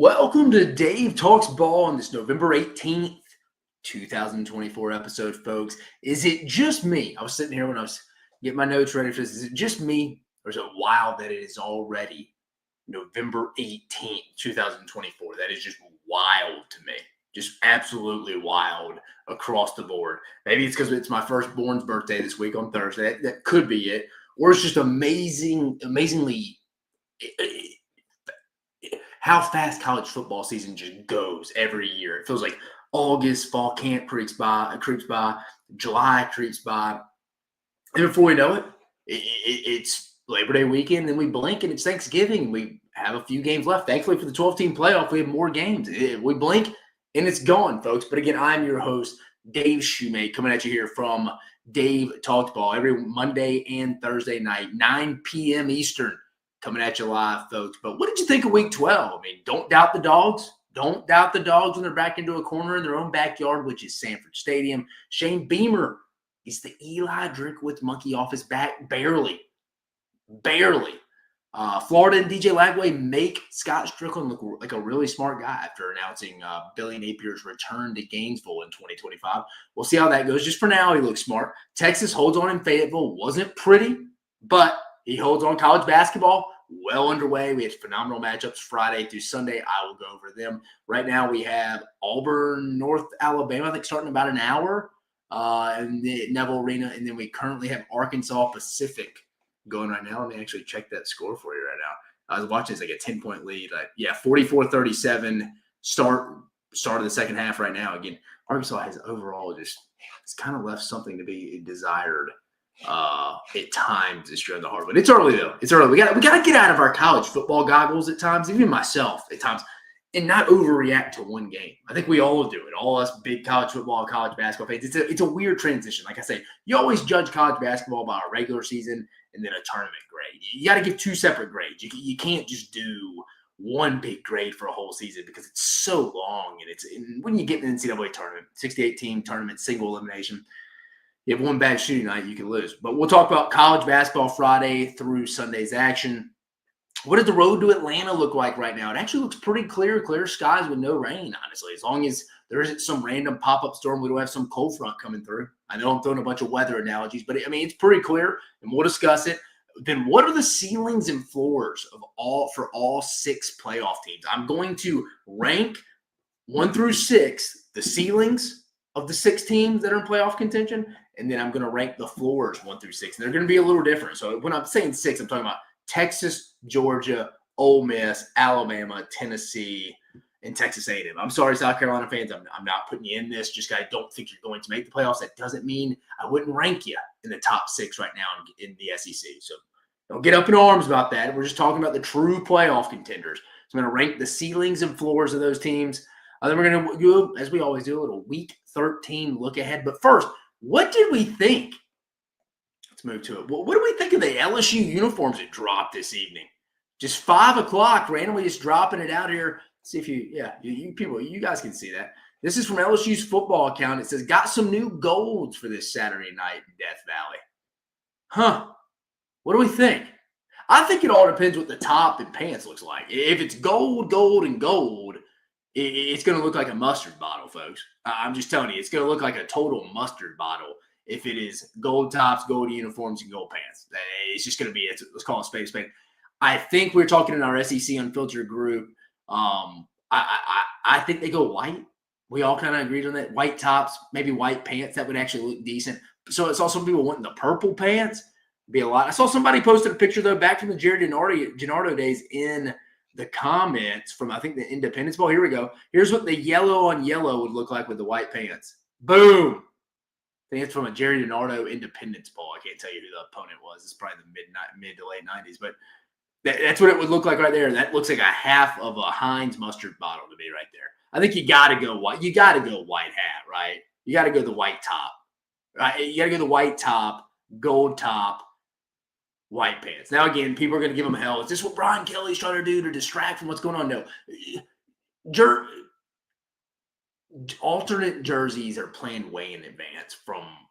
Welcome to Dave Talks Ball on this November 18th, 2024 episode, folks. Is it just me? I was sitting here when I was getting my notes ready for this. Is it just me, or is it wild that it is already November 18th, 2024? That is just wild to me. Just absolutely wild across the board. Maybe it's because it's my firstborn's birthday this week on Thursday. That could be it. Or it's just amazingly how fast college football season just goes every year. It feels like August, fall camp creeps by, July creeps by. And before we know it, it's Labor Day weekend, then we blink and it's Thanksgiving. We have a few games left. Thankfully for the 12-team playoff, we have more games. We blink and it's gone, folks. But again, I'm your host, Dave Shoemate, coming at you here from Dave Talks Ball every Monday and Thursday night, 9 p.m. Eastern. Coming at you live, folks. But what did you think of Week 12? I mean, don't doubt the dogs. Don't doubt the dogs when they're back into a corner in their own backyard, which is Sanford Stadium. Shane Beamer is the Eli Drinkwitz monkey off his back. Barely. Florida and DJ Lagway make Scott Strickland look like a really smart guy after announcing Billy Napier's return to Gainesville in 2025. We'll see how that goes. Just for now, he looks smart. Texas holds on in Fayetteville. Wasn't pretty, but he holds on. College basketball well underway. We had phenomenal matchups Friday through Sunday. I will go over them. Right now we have Auburn, North Alabama, I think starting about an hour in the Neville Arena. And then we currently have Arkansas Pacific going right now. Let me actually check that score for you right now. I was watching, it's like a 10-point lead. 44-37 start of the second half right now. Again, Arkansas has overall it's kind of left something to be desired at times this year on the hardwood. It's early though. It's early. We got to get out of our college football goggles at times, even myself at times, and not overreact to one game. I think we all do it. All us big college football, college basketball fans. It's a weird transition. Like I say, you always judge college basketball by a regular season and then a tournament grade. You got to give two separate grades. You can't just do one big grade for a whole season because it's so long. And when you get in the NCAA tournament, 68-team tournament, single elimination, you have one bad shooting night, you can lose. But we'll talk about college basketball Friday through Sunday's action. What does the road to Atlanta look like right now? It actually looks pretty clear skies with no rain, honestly. As long as there isn't some random pop-up storm, we don't have some cold front coming through. I know I'm throwing a bunch of weather analogies, but I mean, it's pretty clear, and we'll discuss it. Then what are the ceilings and floors for all six playoff teams? I'm going to rank 1 through 6, the ceilings of the 6 teams that are in playoff contention, and then I'm going to rank the floors 1 through 6. And they're going to be a little different. So when I'm saying 6, I'm talking about Texas, Georgia, Ole Miss, Alabama, Tennessee, and Texas A&M. I'm sorry, South Carolina fans. I'm not putting you in this just because I don't think you're going to make the playoffs. That doesn't mean I wouldn't rank you in the top 6 right now in the SEC. So don't get up in arms about that. We're just talking about the true playoff contenders. So I'm going to rank the ceilings and floors of those teams. Then we're going to do, as we always do, a little Week 13 look ahead. But first, what did we think? Let's move to it. What do we think of the LSU uniforms that dropped this evening? Just 5 o'clock, randomly just dropping it out here. See if you guys can see that. This is from LSU's football account. It says, got some new golds for this Saturday night in Death Valley. Huh. What do we think? I think it all depends what the top and pants looks like. If it's gold, and gold, it's going to look like a mustard bottle, folks. I'm just telling you, it's going to look like a total mustard bottle if it is gold tops, gold uniforms, and gold pants. It's just going to be, let's call it space paint. I think we're talking in our SEC Unfiltered group. I think they go white. We all kind of agreed on that. White tops, maybe white pants. That would actually look decent. So I saw some people wanting the purple pants. Be a lot. I saw somebody posted a picture, though, back from the Jared Gennardo days in the comments from, I think, the Independence Bowl. Here we go. Here's what the yellow on yellow would look like with the white pants. Boom. I think it's from a Jerry Gennardo Independence Bowl. I can't tell you who the opponent was. It's probably the mid to late 90s. But that's what it would look like right there. That looks like a half of a Heinz mustard bottle to me right there. I think you got to go white. You got to go white hat, right? You got to go the white top. Right? You got to go the white top, gold top, white pants. Now, again, people are going to give them hell. Is this what Brian Kelly's trying to do to distract from what's going on? No. Alternate jerseys are planned way in advance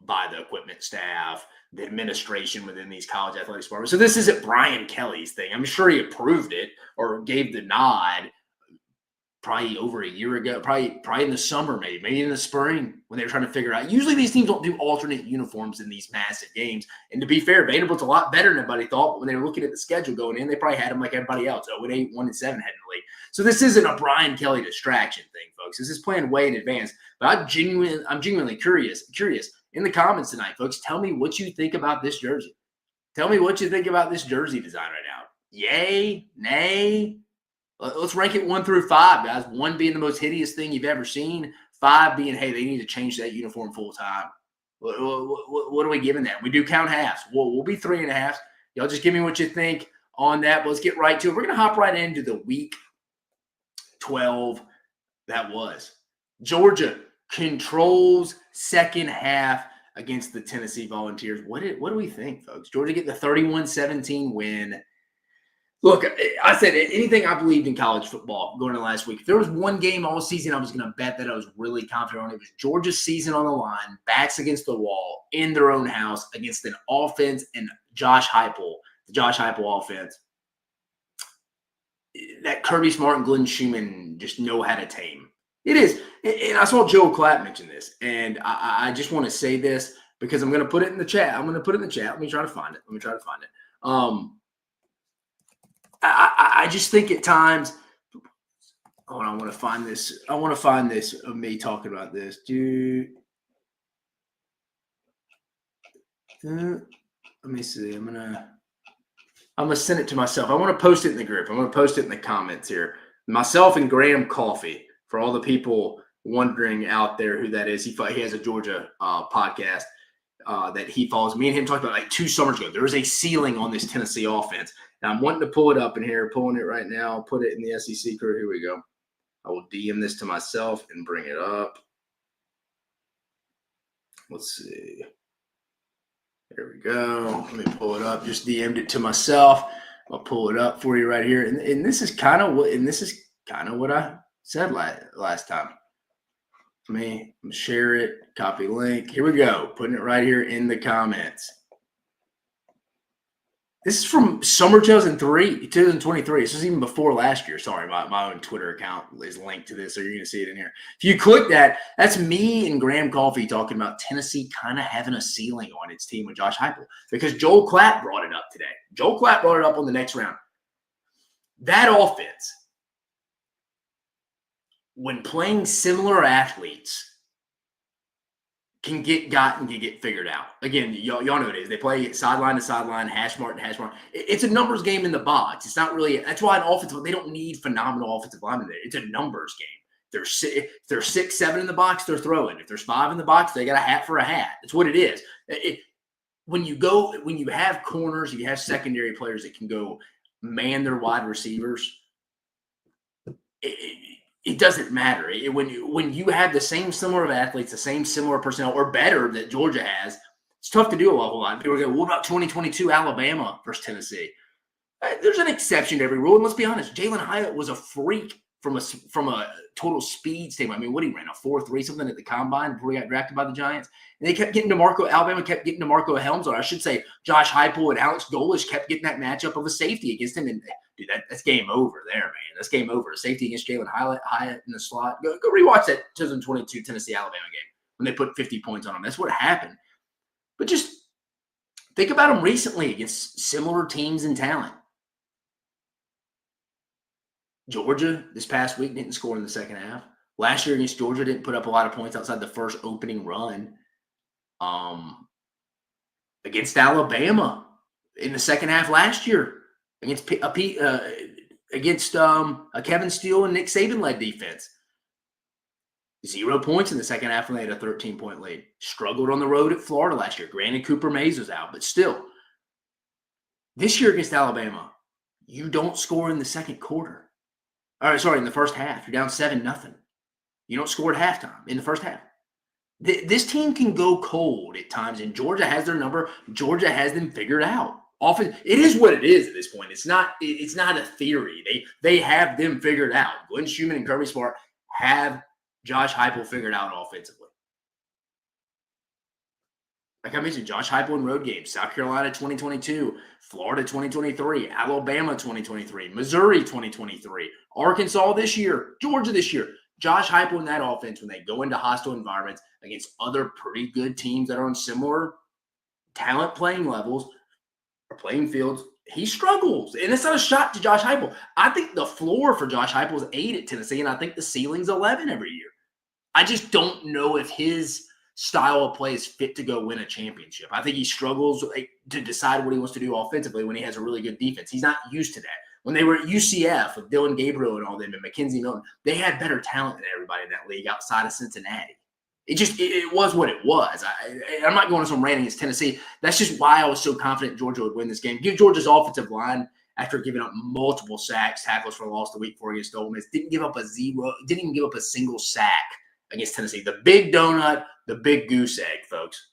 by the equipment staff, the administration within these college athletics departments. So this isn't Brian Kelly's thing. I'm sure he approved it or gave the nod probably over a year ago, probably in the summer, maybe in the spring when they were trying to figure out. Usually these teams don't do alternate uniforms in these massive games. And to be fair, Vanderbilt's a lot better than everybody thought. But when they were looking at the schedule going in, they probably had them like everybody else, 0-8, 1-7 heading in the league. So this isn't a Brian Kelly distraction thing, folks. This is planned way in advance. But I'm genuinely curious in the comments tonight, folks. Tell me what you think about this jersey. Tell me what you think about this jersey design right now. Yay, nay. Let's rank it 1 through 5, guys. 1 being the most hideous thing you've ever seen. 5 being, hey, they need to change that uniform full time. What are we giving that? We do count halves. We'll be 3.5. Y'all just give me what you think on that. But let's get right to it. We're going to hop right into the week 12 that was. Georgia controls second half against the Tennessee Volunteers. What do we think, folks? Georgia get the 31-17 win. Look, I said anything I believed in college football going into last week. If there was one game all season I was going to bet that I was really confident on, it was Georgia's season on the line, backs against the wall, in their own house against an offense and Josh Heupel, the Josh Heupel offense. That Kirby Smart and Glenn Schumann just know how to tame. It is. And I saw Joe Clapp mention this, and I just want to say this because I'm going to put it in the chat. Let me try to find it. I just think at times, I want to find this. I want to find this of me talking about this, dude. Let me see. I'm gonna send it to myself. I want to post it in the group. I'm gonna post it in the comments here. Myself and Graham Coffee, for all the people wondering out there who that is. He has a Georgia podcast that he follows. Me and him talked about like 2 summers ago. There is a ceiling on this Tennessee offense. Now, I'm wanting to pull it up in here, pulling it right now, put it in the SEC crew. Here we go. I will DM this to myself and bring it up. Let's see. There we go. Let me pull it up. Just DM'd it to myself. I'll pull it up for you right here. And this is kind of what I said last time. Let me share it, copy link. Here we go. Putting it right here in the comments. This is from summer 2023. This is even before last year. Sorry, my own Twitter account is linked to this, so you're going to see it in here. If you click that, that's me and Graham Coffee talking about Tennessee kind of having a ceiling on its team with Josh Heupel because Joel Klatt brought it up today. Joel Klatt brought it up on the next round. That offense, when playing similar athletes, can get figured out. Again, y'all know it is. They play sideline to sideline, hash mark to hash mark. It's a numbers game in the box. It's not really – that's why they don't need phenomenal offensive linemen there. It's a numbers game. If they're 6, 7 in the box, they're throwing. If there's 5 in the box, they got a hat for a hat. That's what it is. When you have corners, you have secondary players that can go man their wide receivers, it doesn't matter. When you have the same similar of athletes, the same similar personnel, or better that Georgia has, it's tough to do a whole lot. People are going, what about 2022 Alabama versus Tennessee? There's an exception to every rule. And let's be honest, Jalen Hyatt was a freak from a total speed standpoint. I mean, what he ran, a 4.3 something at the combine before he got drafted by the Giants. And they kept getting to Alabama kept getting to Marco Helms, or I should say Josh Heupel and Alex Golish kept getting that matchup of a safety against him. And dude, that's game over there, man. That's game over. A safety against Jalen Hyatt in the slot. Go rewatch that 2022 Tennessee-Alabama game when they put 50 points on them. That's what happened. But just think about them recently against similar teams in talent. Georgia this past week didn't score in the second half. Last year against Georgia didn't put up a lot of points outside the first opening run. Against Alabama in the second half last year against a Kevin Steele and Nick Saban-led defense. 0 points in the second half when they had a 13-point lead. Struggled on the road at Florida last year. Granted, Cooper Mays was out, but still. This year against Alabama, you don't score in the second quarter. In the first half. You're down 7-0. You don't score at halftime in the first half. This team can go cold at times, and Georgia has their number. Georgia has them figured out. Often, it is what it is at this point. It's not a theory. They have them figured out. Glenn Schumann and Kirby Smart have Josh Heupel figured out offensively. Like I mentioned, Josh Heupel in road games, South Carolina 2022, Florida 2023, Alabama 2023, Missouri 2023, Arkansas this year, Georgia this year. Josh Heupel in that offense, when they go into hostile environments against other pretty good teams that are on similar talent playing levels or playing fields, he struggles. And it's not a shot to Josh Heupel. I think the floor for Josh Heupel is 8 at Tennessee, and I think the ceiling's 11 every year. I just don't know if his style of play is fit to go win a championship. I think he struggles to decide what he wants to do offensively when he has a really good defense. He's not used to that. When they were at UCF with Dylan Gabriel and all them and Mackenzie Milton, they had better talent than everybody in that league outside of Cincinnati. It was what it was. I'm not going on some rant against Tennessee. That's just why I was so confident Georgia would win this game. Give Georgia's offensive line, after giving up multiple sacks, tackles for loss the week before against Ole Miss, didn't even give up a single sack against Tennessee. The big donut, the big goose egg, folks.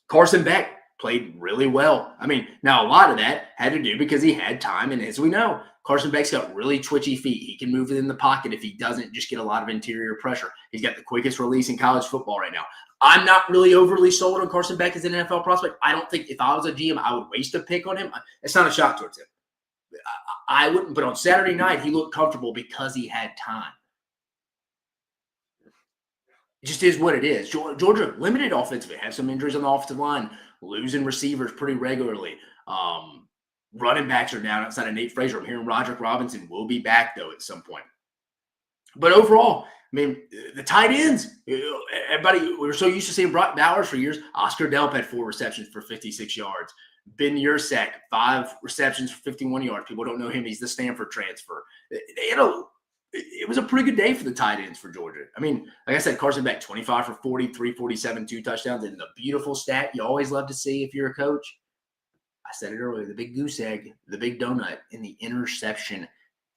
Carson Beck played really well. I mean, now a lot of that had to do because he had time, and as we know, Carson Beck's got really twitchy feet. He can move it in the pocket if he doesn't just get a lot of interior pressure. He's got the quickest release in college football right now. I'm not really overly sold on Carson Beck as an NFL prospect. I don't think if I was a GM, I would waste a pick on him. It's not a shot towards him. I wouldn't, but on Saturday night, he looked comfortable because he had time. It just is what it is. Georgia, limited offensively, have some injuries on the offensive line, losing receivers pretty regularly. Running backs are down outside of Nate Frazier. I'm hearing Roderick Robinson will be back, though, at some point. But overall, I mean, the tight ends, everybody, we were so used to seeing Brock Bowers for years. Oscar Delp had 4 receptions for 56 yards. Ben Yursak, 5 receptions for 51 yards. People don't know him. He's the Stanford transfer. It was a pretty good day for the tight ends for Georgia. I mean, like I said, Carson Beck, 25 for 40, 347, 2 touchdowns. And the beautiful stat you always love to see if you're a coach, I said it earlier, the big goose egg, the big donut in the interception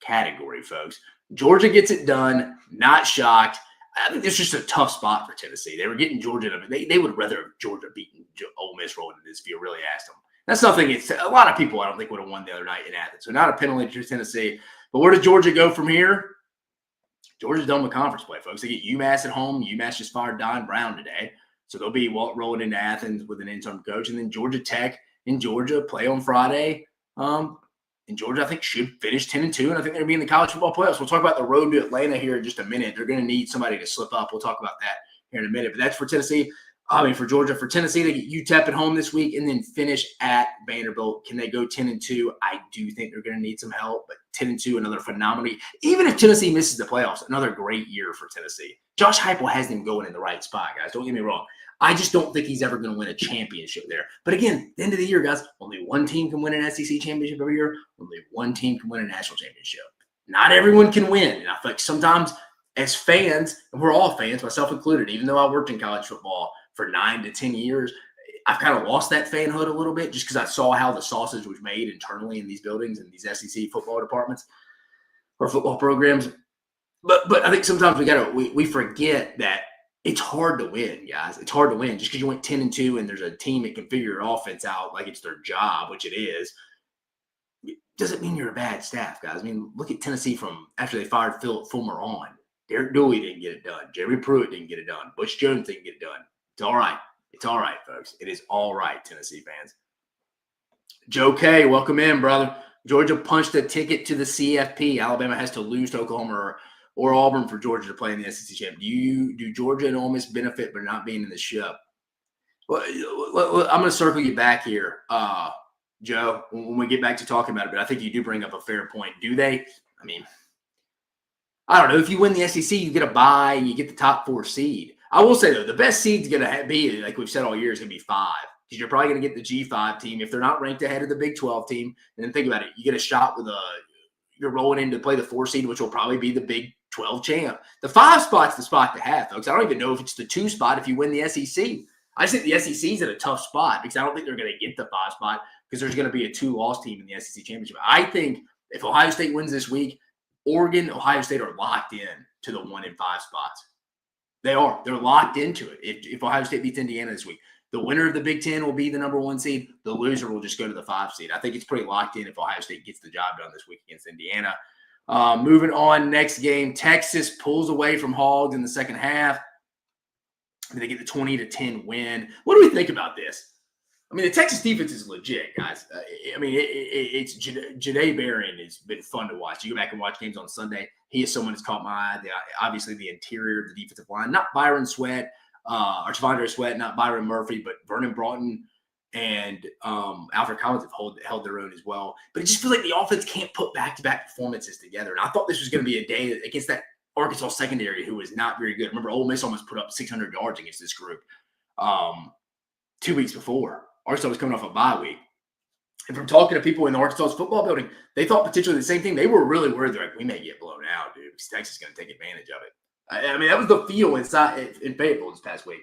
category, folks. Georgia gets it done, not shocked. I think this is just a tough spot for Tennessee. They were getting Georgia. They would rather have Georgia beaten Ole Miss rolling into this if you really asked them. That's nothing. A lot of people I don't think would have won the other night in Athens. So not a penalty to Tennessee. But where does Georgia go from here? Georgia's done with conference play, folks. They get UMass at home. UMass just fired Don Brown today. So they'll be rolling into Athens with an interim coach. And then Georgia Tech in Georgia play on Friday. And Georgia, I think, should finish 10-2, and I think they're going to be in the college football playoffs. We'll talk about the road to Atlanta here in just a minute. They're going to need somebody to slip up. We'll talk about that here in a minute. But that's for Tennessee. For Georgia. For Tennessee, they get UTEP at home this week and then finish at Vanderbilt. Can they go 10-2? I do think they're going to need some help, but 10-2, another phenomenal. Even if Tennessee misses the playoffs, another great year for Tennessee. Josh Heupel has them going in the right spot, guys. Don't get me wrong. I just don't think he's ever going to win a championship there. But again, at the end of the year, guys, only one team can win an SEC championship every year. Only one team can win a national championship. Not everyone can win. And I feel like sometimes as fans, and we're all fans, myself included, even though I worked in college football for 9 to 10 years, I've kind of lost that fanhood a little bit just because I saw how the sausage was made internally in these buildings and these SEC football departments or football programs. But I think sometimes we forget that it's hard to win, guys. It's hard to win just because you went 10-2 and there's a team that can figure your offense out like it's their job, which it is. It doesn't mean you're a bad staff, guys. I mean, look at Tennessee from after they fired Philip Fulmer on. Derek Dooley didn't get it done. Jerry Pruitt didn't get it done. Butch Jones didn't get it done. It's all right. It's all right, folks. It is all right, Tennessee fans. Joe K, welcome in, brother. Georgia punched a ticket to the CFP. Alabama has to lose to Oklahoma or Auburn for Georgia to play in the SEC championship. Do Georgia and Ole Miss benefit by not being in the ship? Well, I'm going to circle you back here, Joe, when we get back to talking about it. But I think you do bring up a fair point. Do they? I mean, I don't know. If you win the SEC, you get a bye and you get the top 4 seed. I will say, though, the best seed's going to be, like we've said all year, is going to be 5. Because you're probably going to get the G5 team if they're not ranked ahead of the Big 12 team. And then think about it. You get a shot with you're rolling in to play the 4 seed, which will probably be the Big 12 champ. The 5 spot's the spot to have, folks. I don't even know if it's the 2 spot if you win the SEC. I just think the SEC's in a tough spot because I don't think they're going to get the 5 spot because there's going to be a 2-loss team in the SEC championship. I think if Ohio State wins this week, Oregon, Ohio State are locked in to the 1 and 5 spots. They are. They're locked into it. If Ohio State beats Indiana this week, the winner of the Big Ten will be the number 1 seed. The loser will just go to the 5 seed. I think it's pretty locked in if Ohio State gets the job done this week against Indiana. Moving on, next game, Texas pulls away from Hogs in the second half. They get the 20-10 win. What do we think about this? I mean, the Texas defense is legit, guys. It's Jahdae Barron has been fun to watch. You go back and watch games on Sunday. He is someone that's caught my eye. Obviously, the interior of the defensive line, not Byron Sweat or Tavondre Sweat, not Byron Murphy, but Vernon Broughton and Alfred Collins have held their own as well. But it just feels like the offense can't put back-to-back performances together. And I thought this was going to be a day against that Arkansas secondary who is not very good. Remember, Ole Miss almost put up 600 yards against this group 2 weeks before. Arkansas was coming off a bye week. And from talking to people in the Arkansas football building, they thought potentially the same thing. They were really worried. They're like, we may get blown out, dude, because Texas is going to take advantage of it. I mean, that was the feel inside in Fayetteville this past week.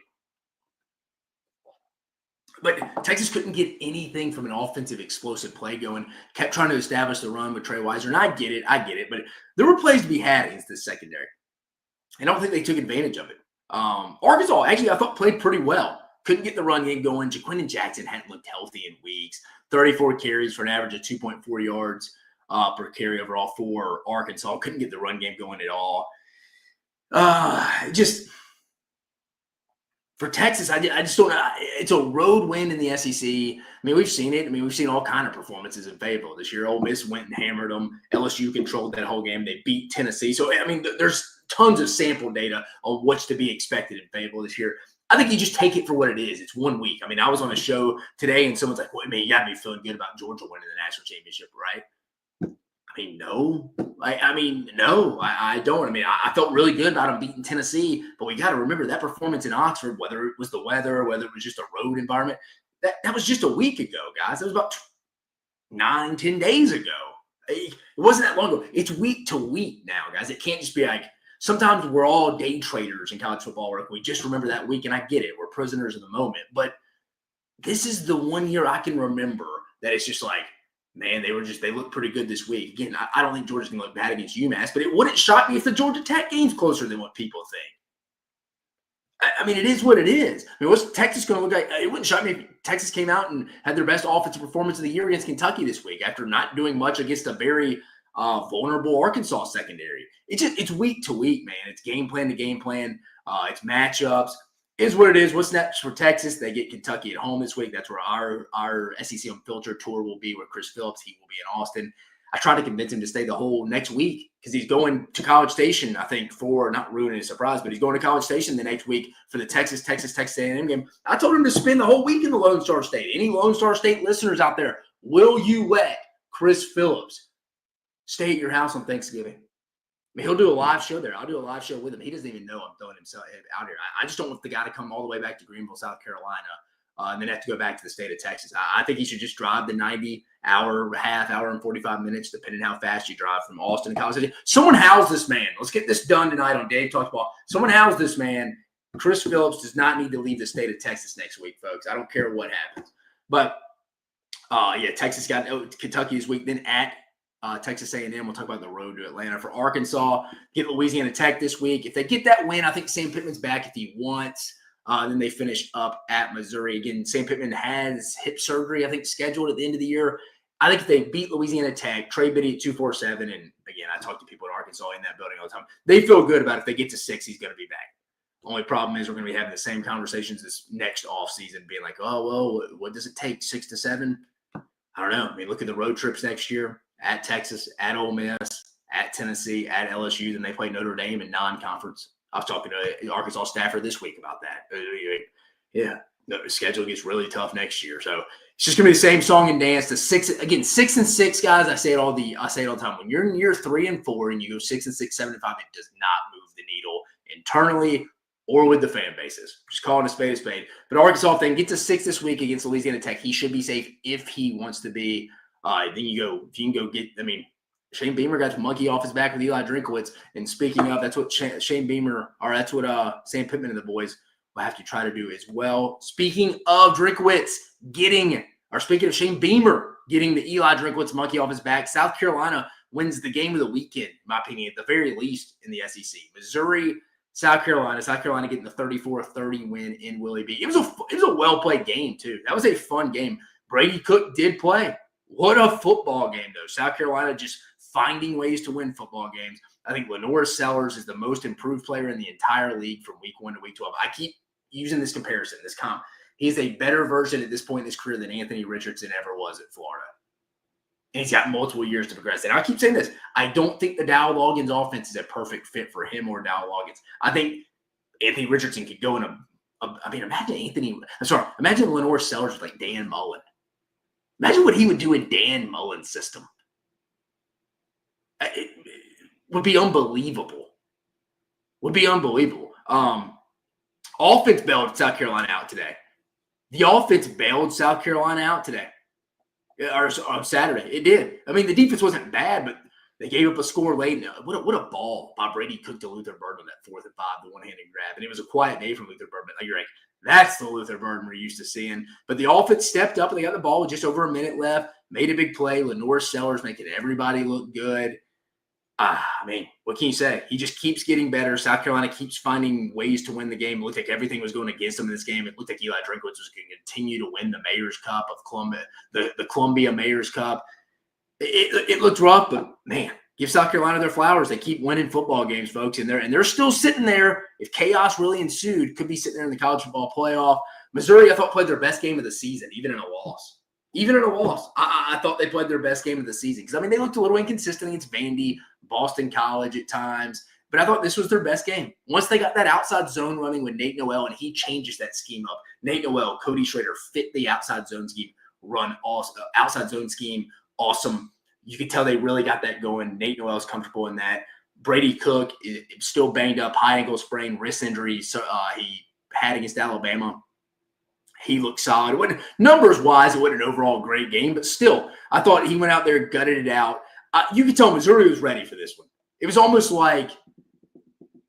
But Texas couldn't get anything from an offensive explosive play going. Kept trying to establish the run with Trey Weiser. And I get it. But there were plays to be had against this secondary. I don't think they took advantage of it. Arkansas, actually, I thought played pretty well. Couldn't get the run game going. Jaquindon Jackson hadn't looked healthy in weeks. 34 carries for an average of 2.4 yards per carry overall for Arkansas. Couldn't get the run game going at all. Just for Texas, I just don't know. It's a road win in the SEC. I mean, we've seen it. I mean, we've seen all kind of performances in Fayetteville this year. Ole Miss went and hammered them. LSU controlled that whole game. They beat Tennessee. So, I mean, there's tons of sample data on what's to be expected in Fayetteville this year. I think you just take it for what it is. It's 1 week. I mean, I was on a show today, and someone's like, well, I mean, you got to be feeling good about Georgia winning the national championship, right? I mean, no. No, I don't. I mean, I felt really good about them beating Tennessee, but we got to remember that performance in Oxford, whether it was the weather, whether it was just a road environment, that was just a week ago, guys. That was about 9-10 days ago. It wasn't that long ago. It's week to week now, guys. It can't just be like, sometimes we're all day traders in college football. We just remember that week, and I get it. We're prisoners of the moment. But this is the 1 year I can remember that it's just like, man, they looked pretty good this week. Again, I don't think Georgia's going to look bad against UMass, but it wouldn't shock me if the Georgia Tech game's closer than what people think. I mean, it is what it is. I mean, what's Texas going to look like? It wouldn't shock me if Texas came out and had their best offensive performance of the year against Kentucky this week after not doing much against a very vulnerable Arkansas secondary. It's week to week, man. It's game plan to game plan. It's matchups. Is what it is. What's next for Texas? They get Kentucky at home this week. That's where our SEC Unfiltered tour will be, where Chris Phillips, he will be in Austin. I tried to convince him to stay the whole next week because he's going to College Station, I think, for not ruining a surprise, but he's going to College Station the next week for the Texas A&M game. I told him to spend the whole week in the Lone Star State. Any Lone Star State listeners out there, will you let Chris Phillips stay at your house on Thanksgiving? I mean, he'll do a live show there. I'll do a live show with him. He doesn't even know I'm throwing himself out here. I just don't want the guy to come all the way back to Greenville, South Carolina, and then have to go back to the state of Texas. I think he should just drive the 90-hour, hour and 45 minutes, depending how fast you drive from Austin to College City. Someone house this man. Let's get this done tonight on Dave Talks Ball. Someone house this man. Chris Phillips does not need to leave the state of Texas next week, folks. I don't care what happens. But, Texas got Kentucky this week, then at Texas A&M. We'll talk about the road to Atlanta. For Arkansas, get Louisiana Tech this week. If they get that win, I think Sam Pittman's back if he wants. Then they finish up at Missouri. Again, Sam Pittman has hip surgery, I think, scheduled at the end of the year. I think if they beat Louisiana Tech, Trey Biddy at 247, and again, I talk to people at Arkansas in that building all the time. They feel good about it. If they get to 6, he's going to be back. Only problem is we're going to be having the same conversations this next offseason, being like, oh, well, what does it take, 6 to 7? I don't know. I mean, look at the road trips next year. At Texas, at Ole Miss, at Tennessee, at LSU. Then they play Notre Dame in non-conference. I was talking to an Arkansas staffer this week about that. Yeah, the schedule gets really tough next year. So it's just gonna be the same song and dance. 6 and 6, guys. I say it all the time. When you're in year 3 and 4 and you go 6 and 6, 7 and 5, it does not move the needle internally or with the fan bases. Just calling a spade a spade. But Arkansas, if they can get to 6 this week against Louisiana Tech, he should be safe if he wants to be. Then if you can go get, I mean, Shane Beamer got to monkey off his back with Eli Drinkowitz. And speaking of, that's what Shane Beamer, or that's what Sam Pittman and the boys will have to try to do as well. Speaking of Drinkowitz speaking of Shane Beamer getting the Eli Drinkowitz monkey off his back, South Carolina wins the game of the weekend, in my opinion, at the very least in the SEC. Missouri, South Carolina getting the 34-30 win in Willie B. It was a well-played game, too. That was a fun game. Brady Cook did play. What a football game, though. South Carolina just finding ways to win football games. I think Lenore Sellers is the most improved player in the entire league from week 1 to week 12. I keep using this comparison, this comp, he's a better version at this point in his career than Anthony Richardson ever was at Florida. And he's got multiple years to progress. And I keep saying this, I don't think the Dow Loggins offense is a perfect fit for him or Dow Loggins. I think Anthony Richardson could go in imagine Lenore Sellers with like Dan Mullen. Imagine what he would do in Dan Mullen's system. It would be unbelievable. Offense bailed South Carolina out today. The offense bailed South Carolina out today. Or on Saturday. It did. I mean, the defense wasn't bad, but they gave up a score late. What a ball by Brady Cook to Luther Burden on that 4th and 5, the one-handed grab. And it was a quiet day from Luther Burden. Like, you're like, that's the Luther Burden we're used to seeing. But the offense stepped up and they got the ball with just over a minute left, made a big play. Lenore Sellers making everybody look good. What can you say? He just keeps getting better. South Carolina keeps finding ways to win the game. It looked like everything was going against them in this game. It looked like Eli Drinkwitz was going to continue to win the Mayor's Cup of Columbia, the Columbia Mayor's Cup. It looked rough, but man, give South Carolina their flowers. They keep winning football games, folks, and they're still sitting there. If chaos really ensued, could be sitting there in the college football playoff. Missouri, I thought, played their best game of the season, even in a loss. I thought they played their best game of the season. Because, they looked a little inconsistent against Vandy, Boston College at times. But I thought this was their best game. Once they got that outside zone running with Nate Noel, and he changes that scheme up. Nate Noel, Cody Schrader fit the outside zone scheme, outside zone scheme, awesome. You could tell they really got that going. Nate Noel's comfortable in that. Brady Cook is still banged up, high ankle sprain, wrist injury. So he had against Alabama. He looked solid. Numbers-wise, it wasn't an overall great game, but still, I thought he went out there, gutted it out. You could tell Missouri was ready for this one. It was almost like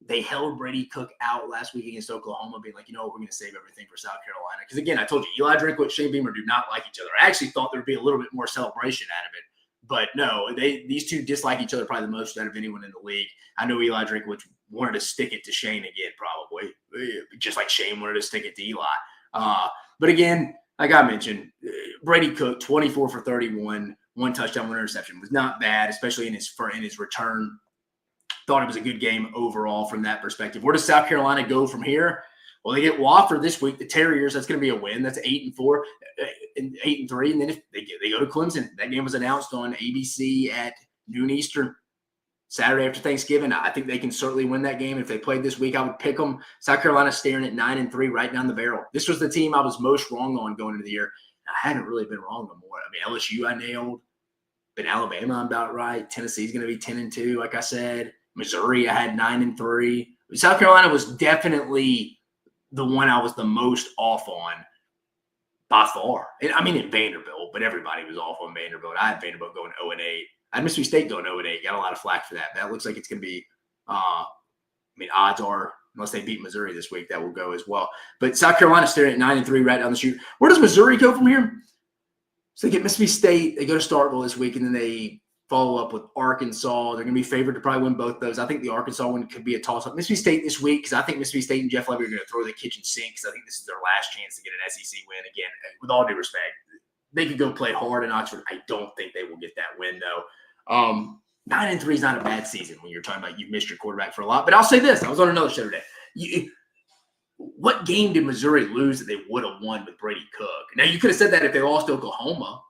they held Brady Cook out last week against Oklahoma, being like, we're going to save everything for South Carolina. Because, again, I told you, Eli Drinkwitz, Shane Beamer do not like each other. I actually thought there would be a little bit more celebration out of it. But, no, these two dislike each other probably the most out of anyone in the league. I know Eli Drinkwitz wanted to stick it to Shane again, probably, just like Shane wanted to stick it to Eli. But again, like I mentioned, Brady Cook, 24 for 31, 1 touchdown, 1 interception, was not bad, especially in his return. Thought it was a good game overall from that perspective. Where does South Carolina go from here? Well, they get Wofford this week. The Terriers, that's going to be a win. That's 8-4 and 8-3. And then if they go to Clemson, that game was announced on ABC at noon Eastern. Saturday after Thanksgiving, I think they can certainly win that game. If they played this week, I would pick them. South Carolina staring at 9-3 right down the barrel. This was the team I was most wrong on going into the year. I hadn't really been wrong no more. LSU I nailed. But Alabama I'm about right. Tennessee's going to be 10-2, like I said. Missouri I had 9-3. South Carolina was definitely the one I was the most off on by far. In Vanderbilt, but everybody was off on Vanderbilt. I had Vanderbilt going 0-8. I had Mississippi State going 0-8. Got a lot of flack for that. That looks like it's going to be odds are, unless they beat Missouri this week, that will go as well. But South Carolina staring at 9-3 right down the chute. Where does Missouri go from here? So they get Mississippi State. They go to Starkville this week, and then they follow up with Arkansas. They're going to be favored to probably win both those. I think the Arkansas one could be a toss-up. Mississippi State this week, because I think Mississippi State and Jeff Levy are going to throw the kitchen sink, because I think this is their last chance to get an SEC win. Again, with all due respect, they could go play hard in Oxford. I don't think they will get that win, though. 9-3 is not a bad season when you're talking about you've missed your quarterback for a lot. But I'll say this. I was on another show today. What game did Missouri lose that they would have won with Brady Cook? Now, you could have said that if they lost to Oklahoma,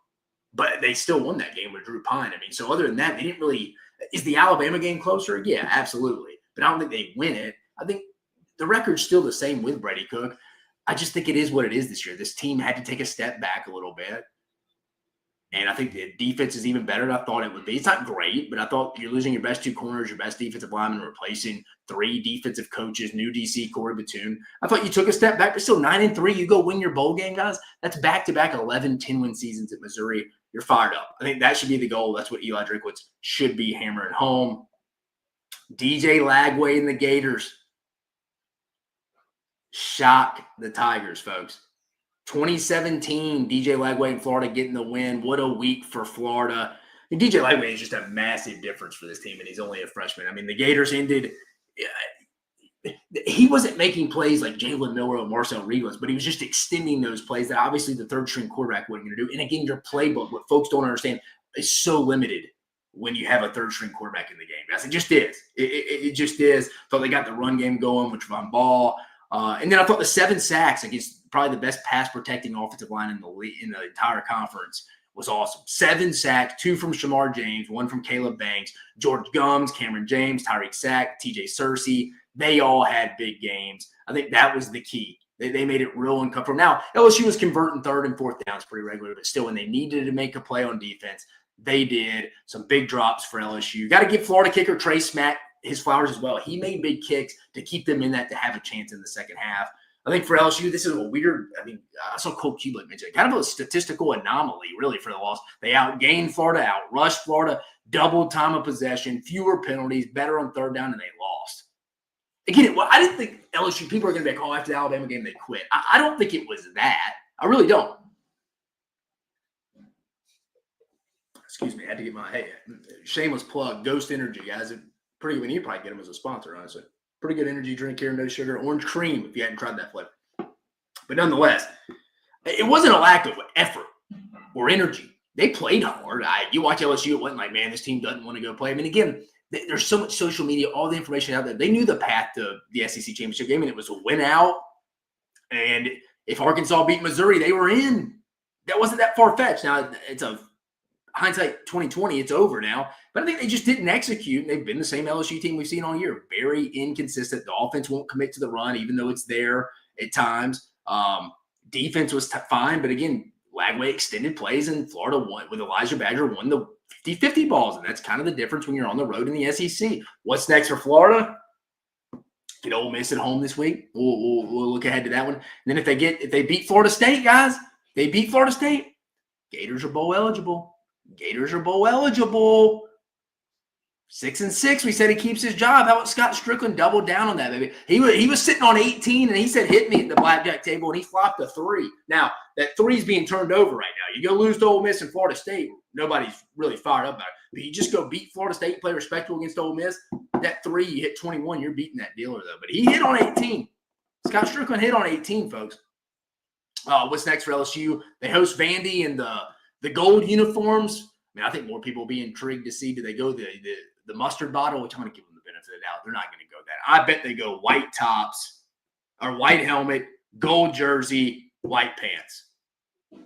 but they still won that game with Drew Pine. So other than that, they didn't really – is the Alabama game closer? Yeah, absolutely. But I don't think they win it. I think the record's still the same with Brady Cook. I just think it is what it is this year. This team had to take a step back a little bit. And I think the defense is even better than I thought it would be. It's not great, but I thought you're losing your best 2 corners, your best defensive lineman, replacing 3 defensive coaches, new DC, Corey Batoon. I thought you took a step back, but still 9-3. You go win your bowl game, guys. That's back-to-back 11 10-win seasons at Missouri. You're fired up. I think that should be the goal. That's what Eli Drinkwitz should be hammering home. DJ Lagway and the Gators shock the Tigers, folks. 2017, DJ Lagway in Florida getting the win. What a week for Florida. And DJ Lagway is just a massive difference for this team, and he's only a freshman. The Gators ended he wasn't making plays like Jalen Miller or Marcel Regis, but he was just extending those plays that obviously the third-string quarterback wasn't going to do. And again, your playbook, what folks don't understand, is so limited when you have a third-string quarterback in the game, guys. It just is. It just is. So they got the run game going, which Von Ball. And then I thought the 7 sacks against probably the best pass protecting offensive line in the league, in the entire conference was awesome. 7 sacks, 2 from Shamar James, 1 from Caleb Banks, George Gums, Cameron James, Tyreek Sack, TJ Searcy. They all had big games. I think that was the key. They made it real uncomfortable. Now, LSU was converting 3rd and 4th downs pretty regularly, but still when they needed to make a play on defense, they did. Some big drops for LSU. Got to give Florida kicker Trey Smack his flowers as well. He made big kicks to keep them in that to have a chance in the second half. I think for LSU, this is a weird, I saw Cole Kubelik mention it, kind of a statistical anomaly, really, for the loss. They outgained Florida, outrushed Florida, doubled time of possession, fewer penalties, better on 3rd down, and they lost. Again, I didn't think LSU people are going to be like, oh, after the Alabama game, they quit. I don't think it was that. I really don't. Excuse me, I had to get my shameless plug. Ghost Energy, guys. Pretty good. You probably get them as a sponsor, honestly. Pretty good energy drink here, no sugar, orange cream if you hadn't tried that flavor. But nonetheless, it wasn't a lack of effort or energy. They played hard. You watch LSU, it wasn't like, man, this team doesn't want to go play. I mean, again, there's so much social media, all the information out there. They knew the path to the SEC championship game, and it was a win out. And if Arkansas beat Missouri, they were in. That wasn't that far-fetched. Now, it's a hindsight 2020, it's over now. But I think they just didn't execute, and they've been the same LSU team we've seen all year. Very inconsistent. The offense won't commit to the run, even though it's there at times. Defense was fine, but again, Lagway extended plays, and Florida won with Elijah Badger won the 50-50 balls, and that's kind of the difference when you're on the road in the SEC. What's next for Florida? Get Ole Miss at home this week. We'll look ahead to that one. And then if they beat Florida State, guys, they beat Florida State. Gators are bowl eligible. 6-6. We said he keeps his job. How about Scott Strickland doubled down on that, baby? He was sitting on 18, and he said, hit me at the blackjack table, and he flopped a 3. Now, that 3 is being turned over right now. You go lose to Ole Miss and Florida State, nobody's really fired up about it. But you just go beat Florida State, play respectable against Ole Miss, that 3, you hit 21, you're beating that dealer, though. But he hit on 18. Scott Strickland hit on 18, folks. What's next for LSU? They host Vandy in the gold uniforms. I mean, I think more people will be intrigued to see, do they go the mustard bottle, which I'm going to give them the benefit of the doubt. They're not going to go that. I bet they go white tops or white helmet, gold jersey, white pants.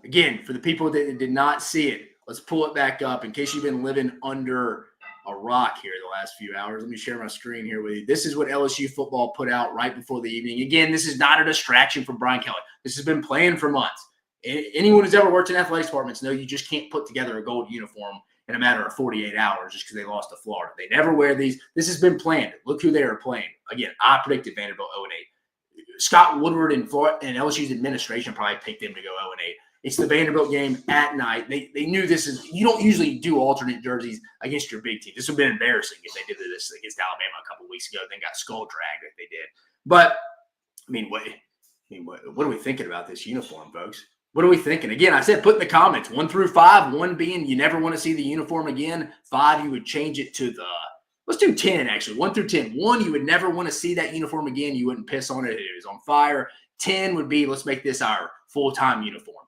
Again, for the people that did not see it, let's pull it back up in case you've been living under a rock here the last few hours. Let me share my screen here with you. This is what LSU football put out right before the evening. Again, this is not a distraction from Brian Kelly. This has been planned for months. Anyone who's ever worked in athletics departments know you just can't put together a gold uniform in a matter of 48 hours just because they lost to Florida. They never wear these. This has been planned. Look who they are playing. Again, I predicted Vanderbilt 0-8. Scott Woodward and LSU's administration probably picked them to go 0-8. It's the Vanderbilt game at night. They knew this is – you don't usually do alternate jerseys against your big team. This would have been embarrassing if they did this against Alabama a couple of weeks ago and then got skull dragged like they did. But, what are we thinking about this uniform, folks? What are we thinking? Again, I said put in the comments 1 through 5, 1 being you never want to see the uniform again. 5, you would change it to let's do 10 actually, 1 through 10. 1, you would never want to see that uniform again. You wouldn't piss on it. It was on fire. 10 would be let's make this our full-time uniform.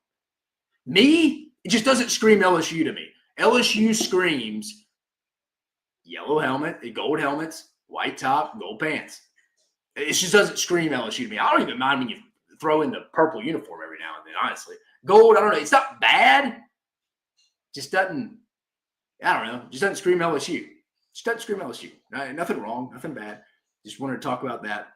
Me, it just doesn't scream LSU to me. LSU screams yellow helmet, gold helmets, white top, gold pants. It just doesn't scream LSU to me. I don't even mind when you throw in the purple uniform every now and then, honestly. Gold, I don't know. It's not bad. Just doesn't, just doesn't scream LSU. Just doesn't scream LSU. Nothing wrong, nothing bad. Just wanted to talk about that.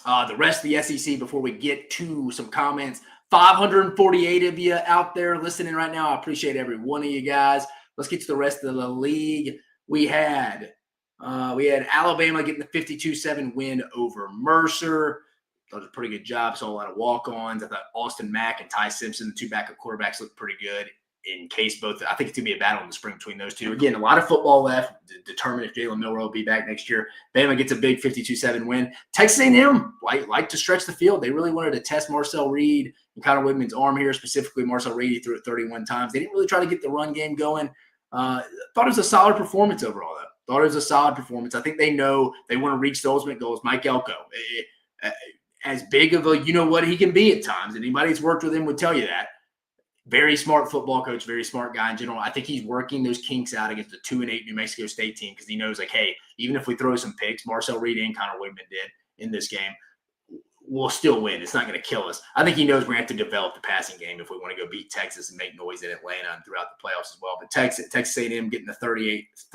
The rest of the SEC before we get to some comments. 548 of you out there listening right now. I appreciate every one of you guys. Let's get to the rest of the league. We had Alabama getting the 52-7 win over Mercer. That was a pretty good job. Saw a lot of walk-ons. I thought Austin Mack and Ty Simpson, the 2 backup quarterbacks, looked pretty good. In case both, I think it's going to be a battle in the spring between those two. Again, a lot of football left to determine if Jalen Milroe will be back next year. Bama gets a big 52-7 win. Texas A&M like to stretch the field. They really wanted to test Marcel Reed and Connor Whitman's arm here, specifically Marcel Reed. He threw it 31 times. They didn't really try to get the run game going. Thought it was a solid performance overall, though. Thought it was a solid performance. I think they know they want to reach the ultimate goals. Mike Elko, as big of a you-know-what he can be at times. Anybody that's worked with him would tell you that. Very smart football coach, very smart guy in general. I think he's working those kinks out against the 2-8 New Mexico State team because he knows, like, hey, even if we throw some picks, Marcel Reed and Connor Whitman did in this game, we'll still win. It's not going to kill us. I think he knows we're going to have to develop the passing game if we want to go beat Texas and make noise in Atlanta and throughout the playoffs as well. But Texas A&M getting the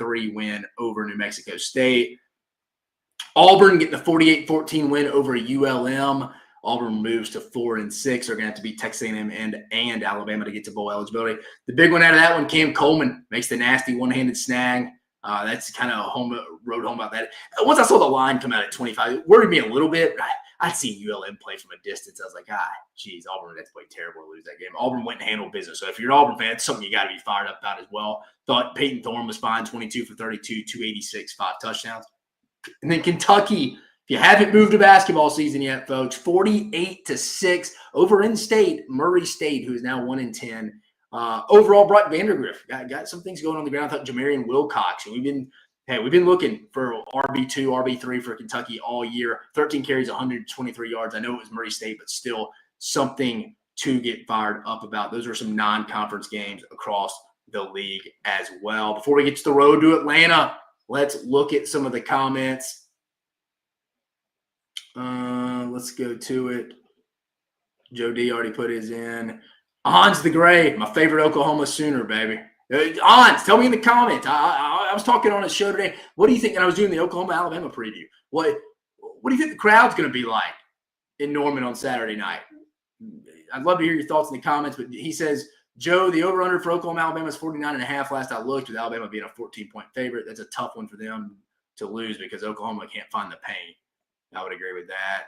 38-3 win over New Mexico State. Auburn getting the 48-14 win over ULM. Auburn moves to 4-6. They're going to have to beat Texas A&M and Alabama to get to bowl eligibility. The big one out of that one, Cam Coleman makes the nasty one-handed snag. That's kind of wrote home about that. Once I saw the line come out at 25, it worried me a little bit. I'd seen ULM play from a distance. I was like, geez, Auburn had to play terrible to lose that game. Auburn went and handled business. So if you're an Auburn fan, it's something you got to be fired up about as well. Thought Peyton Thorne was fine, 22 for 32, 286, 5 touchdowns. And then Kentucky, if you haven't moved to basketball season yet, folks, 48-6 over in state, Murray State, who is now 1-10. Overall, Brock Vandergriff got some things going on the ground. I thought Jamarian Wilcox, and we've been looking for RB2, RB3 for Kentucky all year. 13 carries, 123 yards. I know it was Murray State, but still something to get fired up about. Those are some non-conference games across the league as well. Before we get to the road to Atlanta, let's look at some of the comments. Let's go to it. Joe D already put his in. Hans the Gray, my favorite Oklahoma Sooner, baby. Hans, tell me in the comments. I was talking on a show today. What do you think? And I was doing the Oklahoma-Alabama preview. What do you think the crowd's going to be like in Norman on Saturday night? I'd love to hear your thoughts in the comments. But he says, Joe, the over-under for Oklahoma-Alabama is 49.5 last I looked, with Alabama being a 14-point favorite. That's a tough one for them to lose because Oklahoma can't find the paint. I would agree with that.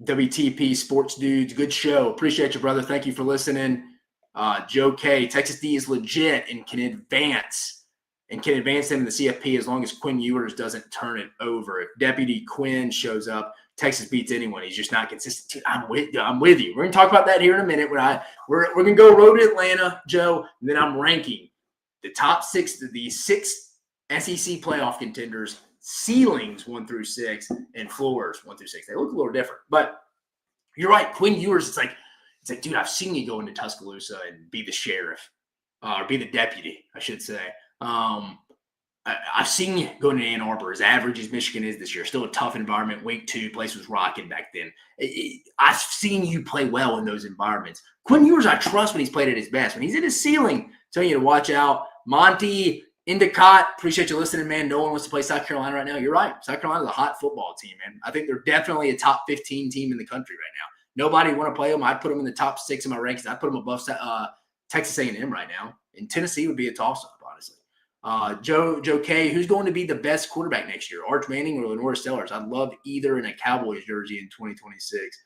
WTP Sports Dudes, good show. Appreciate you, brother. Thank you for listening. Joe K, Texas D is legit and can advance them in the CFP as long as Quinn Ewers doesn't turn it over. If Deputy Quinn shows up, Texas beats anyone. He's just not consistent. Dude, I'm with you. We're going to talk about that here in a minute. We're going to go road to Atlanta, Joe, and then I'm ranking the top six SEC playoff contenders, ceilings 1 through 6, and floors 1 through 6. They look a little different, but you're right. Quinn Ewers, it's like, dude, I've seen you go into Tuscaloosa and be the sheriff, or be the deputy, I should say. I've seen you go into Ann Arbor, as average as Michigan is this year. Still a tough environment. Wink 2, place was rocking back then. I've seen you play well in those environments. Quinn Ewers, I trust when he's played at his best. When he's at his ceiling, I'm telling you to watch out. Monty Endicott, appreciate you listening, man. No one wants to play South Carolina right now. You're right. South Carolina's a hot football team, man. I think they're definitely a top 15 team in the country right now. Nobody want to play them. I'd put them in the top 6 in my rankings. I'd put them above Texas A&M right now. And Tennessee would be a toss-up, honestly. Joe K, who's going to be the best quarterback next year? Arch Manning or Lenore Stellars? I'd love either in a Cowboys jersey in 2026.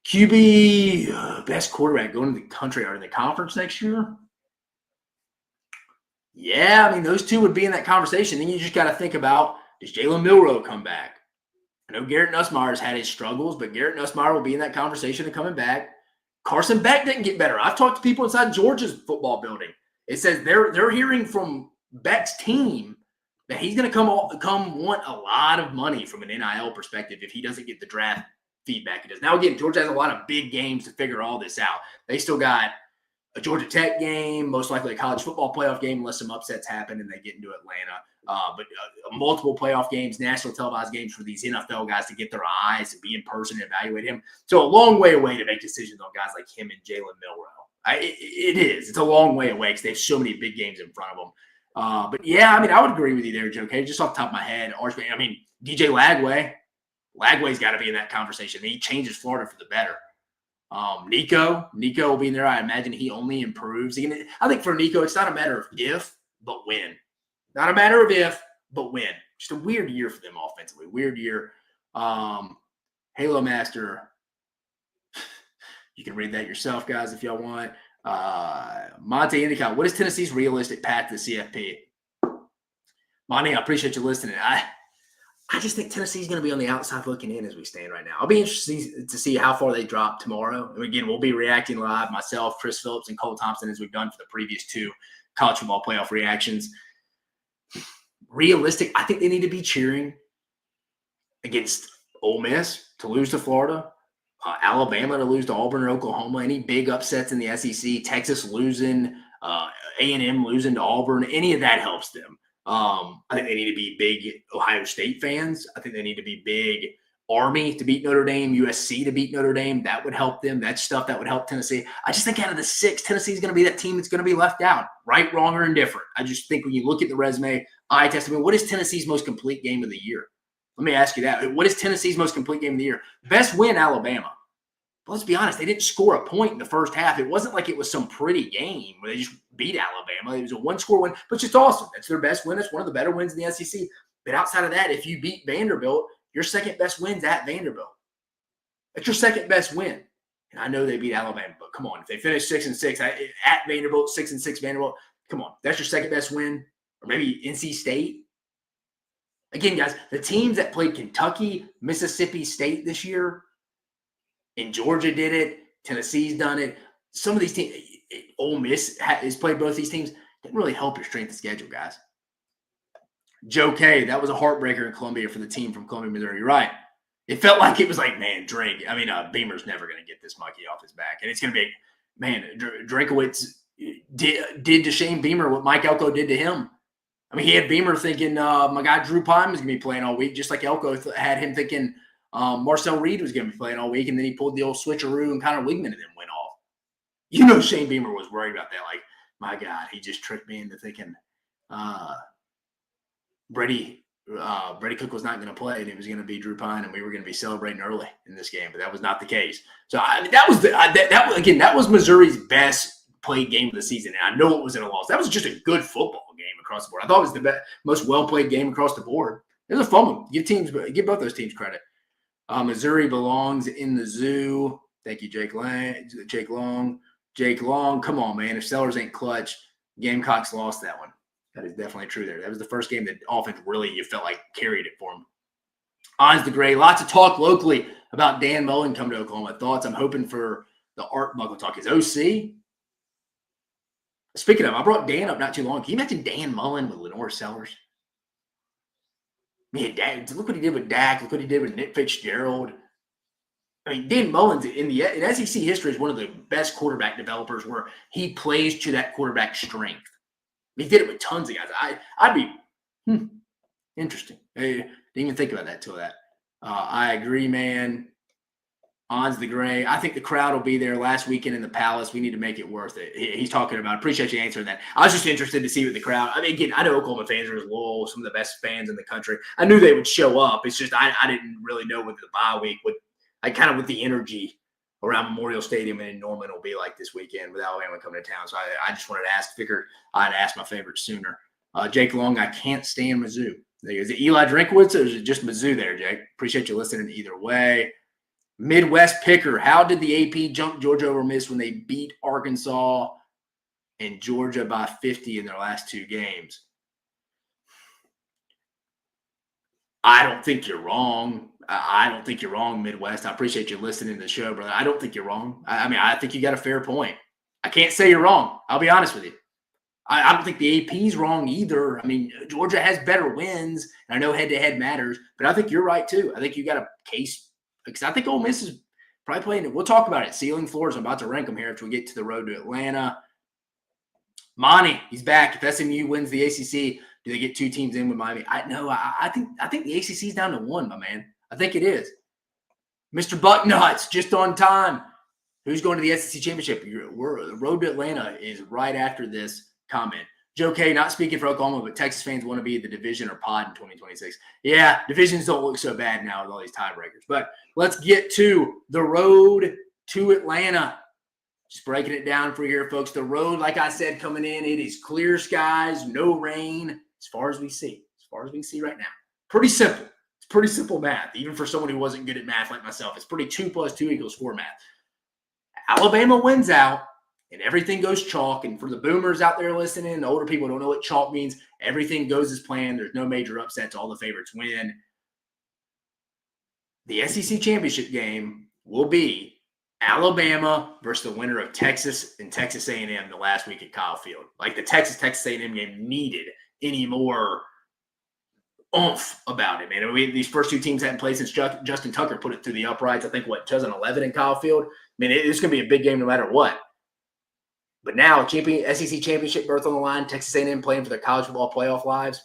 QB, best quarterback going to the country or in the conference next year? Yeah, I mean, those two would be in that conversation. Then you just got to think about, does Jalen Milroe come back? I know Garrett Nussmeier's had his struggles, but Garrett Nussmeier will be in that conversation of coming back. Carson Beck didn't get better. I've talked to people inside Georgia's football building. It says they're hearing from Beck's team that he's going to come want a lot of money from an NIL perspective if he doesn't get the draft feedback he does. Now, again, Georgia has a lot of big games to figure all this out. They still got a Georgia Tech game, most likely a college football playoff game unless some upsets happen and they get into Atlanta. But multiple playoff games, national televised games for these NFL guys to get their eyes and be in person and evaluate him. So a long way away to make decisions on guys like him and Jalen Milroe. It is. It's a long way away because they have so many big games in front of them. But, yeah, I mean, I would agree with you there, Joe. Okay, just off the top of my head, I mean, DJ Lagway's got to be in that conversation. He changes Florida for the better. Nico will be in there. I imagine he only improves. I think for Nico, it's not a matter of if, but when. Not a matter of if, but when. Just a weird year for them offensively. Weird year. Halo Master. You can read that yourself, guys, if y'all want. Monte Endicott, what is Tennessee's realistic path to the CFP? Monty, I appreciate you listening. I just think Tennessee's going to be on the outside looking in as we stand right now. I'll be interested to see how far they drop tomorrow. And again, we'll be reacting live, myself, Chris Phillips, and Cole Thompson, as we've done for the previous 2 college football playoff reactions. Realistic, I think they need to be cheering against Ole Miss to lose to Florida, Alabama to lose to Auburn or Oklahoma, any big upsets in the SEC, Texas losing, A&M losing to Auburn, any of that helps them. I think they need to be big Ohio State fans. I think they need to be big Army to beat Notre Dame, USC to beat Notre Dame. That would help them. That's stuff that would help Tennessee. I just think out of the 6, Tennessee is going to be that team that's going to be left out, right, wrong, or indifferent. I just think when you look at the resume, eye test, what is Tennessee's most complete game of the year? Let me ask you that. What is Tennessee's most complete game of the year? Best win, Alabama. But let's be honest, they didn't score a point in the first half. It wasn't like it was some pretty game where they just beat Alabama. It was a one-score win, but it's awesome. That's their best win. It's one of the better wins in the SEC. But outside of that, if you beat Vanderbilt, your second best win's at Vanderbilt. That's your second best win. And I know they beat Alabama, but come on. If they finish 6-6 at Vanderbilt, 6-6 Vanderbilt, come on. That's your second best win. Or maybe NC State. Again, guys, the teams that played Kentucky, Mississippi State this year, and Georgia did it, Tennessee's done it. Some of these teams, Ole Miss has played both these teams. Didn't really help your strength of schedule, guys. Joe K, that was a heartbreaker in Columbia for the team from Columbia, Missouri. You're right. It felt like it was like, man, Beamer's never going to get this monkey off his back. And it's going to be, man, Drinkowitz did to Shane Beamer what Mike Elko did to him. I mean, he had Beamer thinking my guy Drew Pine was going to be playing all week, just like Elko had him thinking Marcel Reed was going to be playing all week, and then he pulled the old switcheroo and Connor Wigman and then went off. You know Shane Beamer was worried about that. Like, my God, he just tricked me into thinking Brady Cook was not going to play, and it was going to be Drew Pine, and we were going to be celebrating early in this game, but that was not the case. So that was Missouri's best played game of the season, and I know it was in a loss. That was just a good football game across the board. I thought it was the most well-played game across the board. It was a fun one. Give both those teams credit. Missouri belongs in the zoo. Thank you, Jake Long. Jake Long, come on, man. If Sellers ain't clutch, Gamecocks lost that one. That is definitely true there. That was the first game that offense really, you felt like carried it for them. Ons the Gray, lots of talk locally about Dan Mullen coming to Oklahoma. Thoughts? I'm hoping for the Art Buckle talk. His OC? Speaking of, I brought Dan up not too long. Can you imagine Dan Mullen with Lenore Sellers? Man, look what he did with Dak. Look what he did with Nick Fitzgerald. I mean, Dan Mullen's in SEC history is one of the best quarterback developers where he plays to that quarterback strength. He did it with tons of guys. I'd be interesting. I didn't even think about that till that. I agree, man. Ons the Gray. I think the crowd will be there last weekend in the Palace. We need to make it worth it. He's talking about. Appreciate you answering that. I was just interested to see what the crowd. I mean, again, I know Oklahoma fans are as loyal, some of the best fans in the country. I knew they would show up. It's just I didn't really know what the bye week would. With the energy around Memorial Stadium and Norman will be like this weekend with Alabama coming to town. So I just wanted to ask. Figured I'd ask my favorite sooner. Jake Long. I can't stand Mizzou. Is it Eli Drinkwitz or is it just Mizzou there, Jake? Appreciate you listening either way. Midwest Picker, how did the AP jump Georgia over Miss when they beat Arkansas and Georgia by 50 in their last two games? I don't think you're wrong. I don't think you're wrong, Midwest. I appreciate you listening to the show, brother. I don't think you're wrong. I think you got a fair point. I can't say you're wrong. I'll be honest with you. I don't think the AP's wrong either. I mean, Georgia has better wins, and I know head-to-head matters, but I think you're right too. I think you got a case. Because I think Ole Miss is probably playing it. We'll talk about it. Ceiling floors. I'm about to rank them here after we get to the road to Atlanta. Monty, he's back. If SMU wins the ACC, do they get two teams in with Miami? I think the ACC is down to one, my man. I think it is. Mr. Bucknuts, just on time. Who's going to the SEC championship? The road to Atlanta is right after this comment. Joe K, not speaking for Oklahoma, but Texas fans want to be the division or pod in 2026. Yeah, divisions don't look so bad now with all these tiebreakers. But let's get to the road to Atlanta. Just breaking it down for you here, folks. The road, like I said, coming in, it is clear skies, no rain, as far as we see. As far as we can see right now. Pretty simple. It's pretty simple math, even for someone who wasn't good at math like myself. It's pretty 2 + 2 = 4 math. Alabama wins out. And everything goes chalk. And for the boomers out there listening, the older people don't know what chalk means. Everything goes as planned. There's no major upsets. All the favorites win. The SEC championship game will be Alabama versus the winner of Texas and Texas A&M the last week at Kyle Field. Like the Texas A&M game needed any more oomph about it, man. I mean, these first two teams hadn't played since Justin Tucker put it through the uprights, I think, 2011 in Kyle Field. I mean, it's going to be a big game no matter what. But now, SEC championship berth on the line, Texas A&M playing for their college football playoff lives,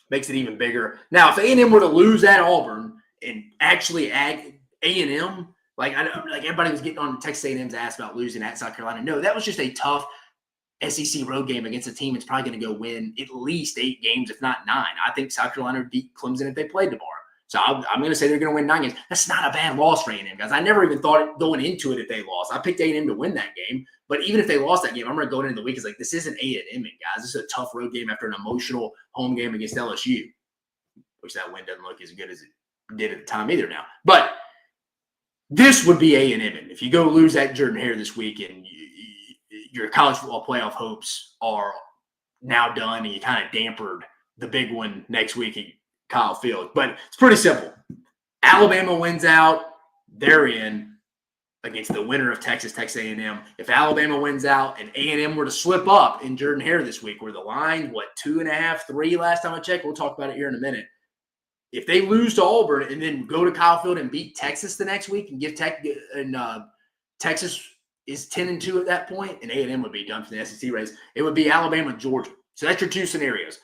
makes it even bigger. Now, if A&M were to lose at Auburn and actually A&M. Like everybody was getting on Texas A&M's ass about losing at South Carolina. No, that was just a tough SEC road game against a team that's probably going to go win at least 8 games, if not 9. I think South Carolina would beat Clemson if they played tomorrow. So I'm going to say they're going to win 9 games. That's not a bad loss for A&M, guys. I never even thought it going into it if they lost. I picked A&M to win that game. But even if they lost that game, I'm going to go into the week as like, this isn't A&M, guys. This is a tough road game after an emotional home game against LSU, which that win doesn't look as good as it did at the time either now. But this would be A&M. If you go lose at Jordan-Hare this week and your college football playoff hopes are now done and you kind of dampered the big one next week at Kyle Field. But it's pretty simple. Alabama wins out, they're in against the winner of Texas A&M. If Alabama wins out and A&M were to slip up in Jordan-Hare this week, where the line, 2.5, 3 last time I checked, we'll talk about it here in a minute. If they lose to Auburn and then go to Kyle Field and beat Texas the next week and give Texas is 10-2 at that point, and A&M would be done for the SEC race, it would be Alabama, Georgia. So that's your 2 scenarios.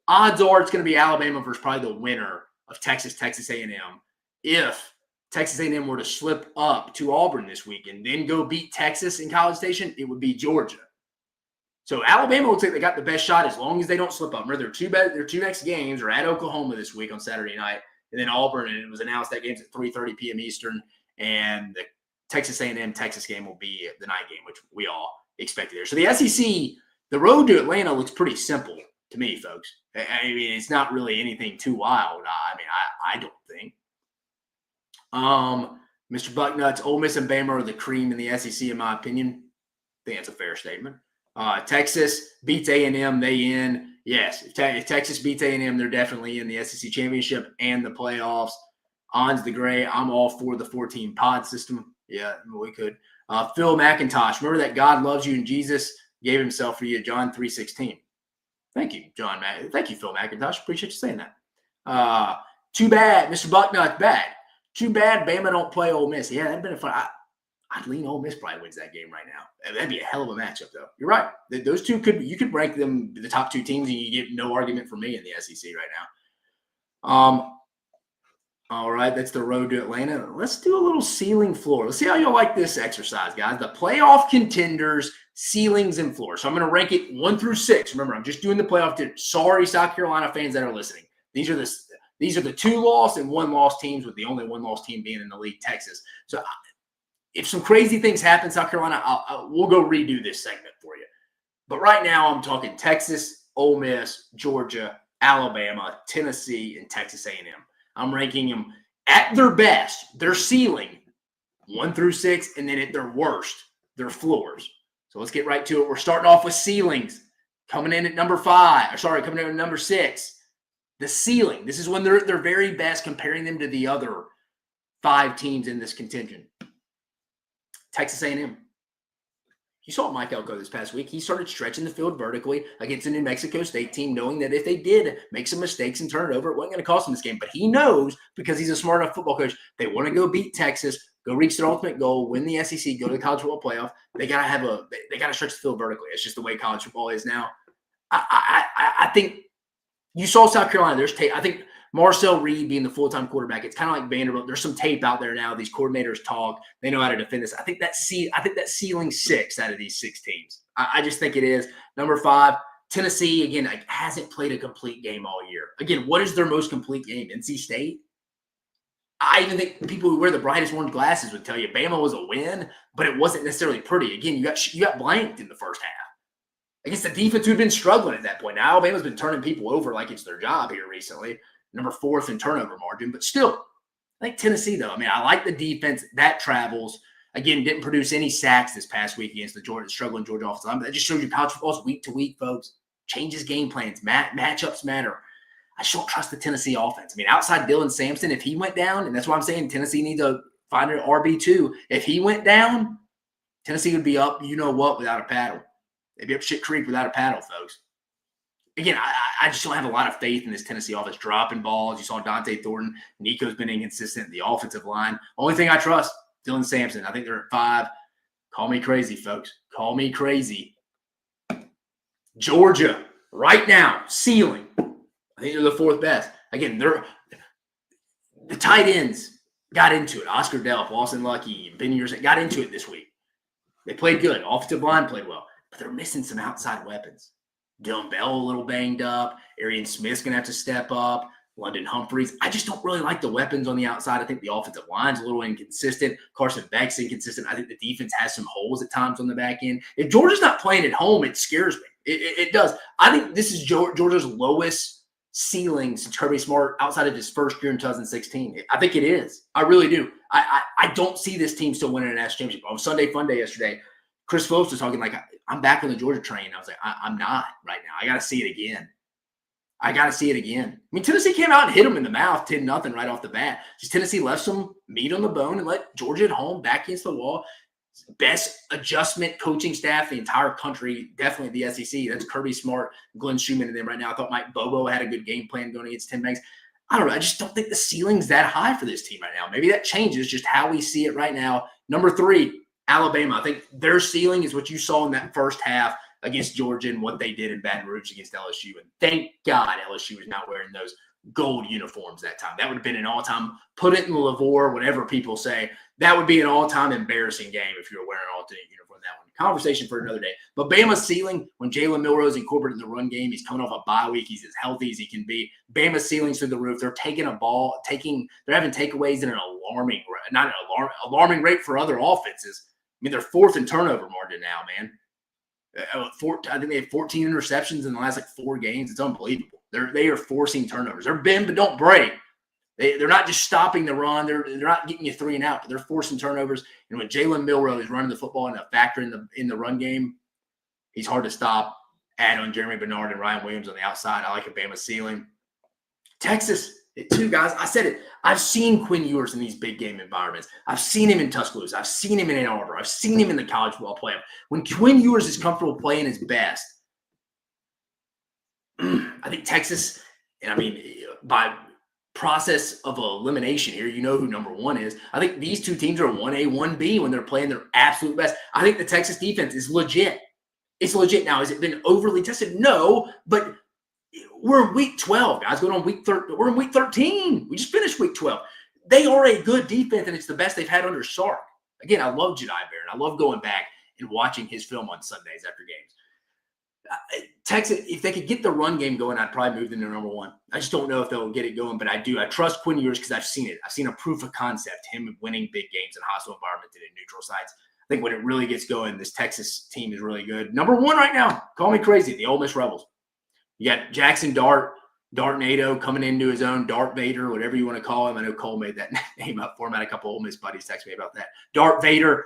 Odds are it's going to be Alabama versus probably the winner of Texas A&M. If Texas A&M were to slip up to Auburn this week and then go beat Texas in College Station, it would be Georgia. So Alabama looks like they got the best shot as long as they don't slip up. Remember, their 2 next games are at Oklahoma this week on Saturday night, and then Auburn, and it was announced that game's at 3:30 p.m. Eastern, and the Texas A&M Texas game will be the night game, which we all expected there. So the SEC, the road to Atlanta looks pretty simple to me, folks. I mean, it's not really anything too wild. I don't think. Mr. Bucknuts, Ole Miss and Bama are the cream in the SEC, in my opinion. I think that's a fair statement. Texas beats A&M, they in. Yes, if Texas beats A&M, they're definitely in the SEC championship and the playoffs. On's the gray. I'm all for the 14 pod system. Yeah, we could. Phil McIntosh, remember that God loves you and Jesus gave himself for you, John 3:16. Thank you, John. Thank you, Phil McIntosh. Appreciate you saying that. Too bad, Mr. Bucknut, bad. Too bad Bama don't play Ole Miss. Yeah, that'd been a fun. I'd lean Ole Miss probably wins that game right now. That'd be a hell of a matchup, though. You're right. Those two you could rank them the top 2 teams, and you get no argument from me in the SEC right now. All right, that's the road to Atlanta. Let's do a little ceiling floor. Let's see how y'all like this exercise, guys. The playoff contenders, ceilings, and floors. So I'm going to rank it 1 through 6. Remember, I'm just doing the playoff. Sorry, South Carolina fans that are listening. These are the 2 loss and 1 loss teams, with the only 1 loss team being in the league, Texas. So if some crazy things happen, South Carolina, we'll go redo this segment for you. But right now, I'm talking Texas, Ole Miss, Georgia, Alabama, Tennessee, and Texas A&M. I'm ranking them at their best, their ceiling, 1 through 6, and then at their worst, their floors. So let's get right to it. We're starting off with ceilings. Coming in at number 6. The ceiling. This is when they're at their very best, comparing them to the other 5 teams in this contention. Texas A&M. You saw Mike Elko this past week. He started stretching the field vertically against a New Mexico State team, knowing that if they did make some mistakes and turn it over, it wasn't going to cost them this game. But he knows, because he's a smart enough football coach, they want to go beat Texas, go reach their ultimate goal, win the SEC, go to the college football playoff. They got to stretch the field vertically. It's just the way college football is now. I think you saw South Carolina. There's tape. I think Marcel Reed being the full-time quarterback, it's kind of like Vanderbilt. There's some tape out there now. These coordinators talk. They know how to defend this. I think that ceiling 6 out of these 6 teams. I just think it is. Number 5, Tennessee, again, hasn't played a complete game all year. Again, what is their most complete game? NC State? I even think people who wear the brightest orange glasses would tell you Bama was a win, but it wasn't necessarily pretty. Again, you got blanked in the first half against the defense who'd been struggling at that point. Now Alabama's been turning people over like it's their job here recently. Number 4th in turnover margin, but still, I think Tennessee, though. I mean, I like the defense. That travels. Again, didn't produce any sacks this past week against the struggling Georgia offensive line. That just shows you college football is week to week, folks. Changes game plans. Matchups matter. I just don't trust the Tennessee offense. I mean, outside Dylan Sampson, if he went down, and that's why I'm saying Tennessee needs to find an RB2. If he went down, Tennessee would be up, without a paddle. They'd be up shit creek without a paddle, folks. Again, I just don't have a lot of faith in this Tennessee offense dropping balls. You saw Dante Thornton. Nico's been inconsistent. The offensive line. Only thing I trust, Dylan Sampson. I think they're at 5. Call me crazy, folks. Call me crazy. Georgia, right now, ceiling. I think they're the 4th best. Again, The tight ends got into it. Oscar Delp, Lawson Lucky, Ben Yurson got into it this week. They played good. Offensive line played well, but they're missing some outside weapons. Dylan Bell a little banged up. Arian Smith's going to have to step up. London Humphreys. I just don't really like the weapons on the outside. I think the offensive line's a little inconsistent. Carson Beck's inconsistent. I think the defense has some holes at times on the back end. If Georgia's not playing at home, it scares me. It does. I think this is Georgia's lowest ceiling since Kirby Smart outside of his first year in 2016. I think it is. I really do. I don't see this team still winning a national championship. On Sunday Fun Day yesterday, Chris Phillips was talking like, I'm back on the Georgia train. I was like, I'm not right now. I got to see it again. I mean, Tennessee came out and hit them in the mouth 10-0 right off the bat. Just Tennessee left some meat on the bone and let Georgia at home back against the wall. Best adjustment coaching staff in the entire country, definitely the SEC. That's Kirby Smart, Glenn Schumann, and them right now. I thought Mike Bobo had a good game plan going against Tim Banks. I don't know. I just don't think the ceiling's that high for this team right now. Maybe that changes just how we see it right now. Number 3, Alabama. I think their ceiling is what you saw in that first half against Georgia and what they did in Baton Rouge against LSU. And thank God LSU was not wearing those gold uniforms that time. That would have been an all-time, put it in the Lavore, whatever people say. That would be an all-time embarrassing game if you were wearing an alternate uniform that one. Conversation for another day. But Bama's ceiling, when Jalen Milroe's incorporated in the run game, he's coming off a bye week. He's as healthy as he can be. Bama's ceiling's through the roof. They're taking a ball, they're having takeaways at an alarming rate for other offenses. I mean, they're 4th in turnover margin now, man. I think they have 14 interceptions in the last 4 games. It's unbelievable. They are forcing turnovers. They're bend but don't break. They're not just stopping the run. They're not getting you 3 and out, but they're forcing turnovers. And when Jalen Milroe is running the football and a factor in the run game, he's hard to stop. Add on Jeremy Bernard and Ryan Williams on the outside. I like Alabama's ceiling. Texas, 2 guys. I said it. I've seen Quinn Ewers in these big game environments. I've seen him in Tuscaloosa. I've seen him in Ann Arbor. I've seen him in the college football playoff. When Quinn Ewers is comfortable playing his best, I think Texas, and I mean, by process of elimination here, you know who number 1 is. I think these 2 teams are 1A, 1B when they're playing their absolute best. I think the Texas defense is legit. It's legit now. Has it been overly tested? No, but we're in week 12, guys. Going on week 13. We're in week 13. We just finished week 12. They are a good defense, and it's the best they've had under Sark. Again, I love Jedi Barron. I love going back and watching his film on Sundays after games. Texas, if they could get the run game going, I'd probably move them to number 1. I just don't know if they'll get it going, but I do. I trust Quinn Ewers because I've seen it. I've seen a proof of concept, him winning big games in hostile environments and in neutral sites. I think when it really gets going, this Texas team is really good. Number 1 right now, call me crazy, the Ole Miss Rebels. You got Jackson Dartnado coming into his own, Dart Vader, whatever you want to call him. I know Cole made that name up for him. I had a couple Ole Miss buddies text me about that. Dart Vader,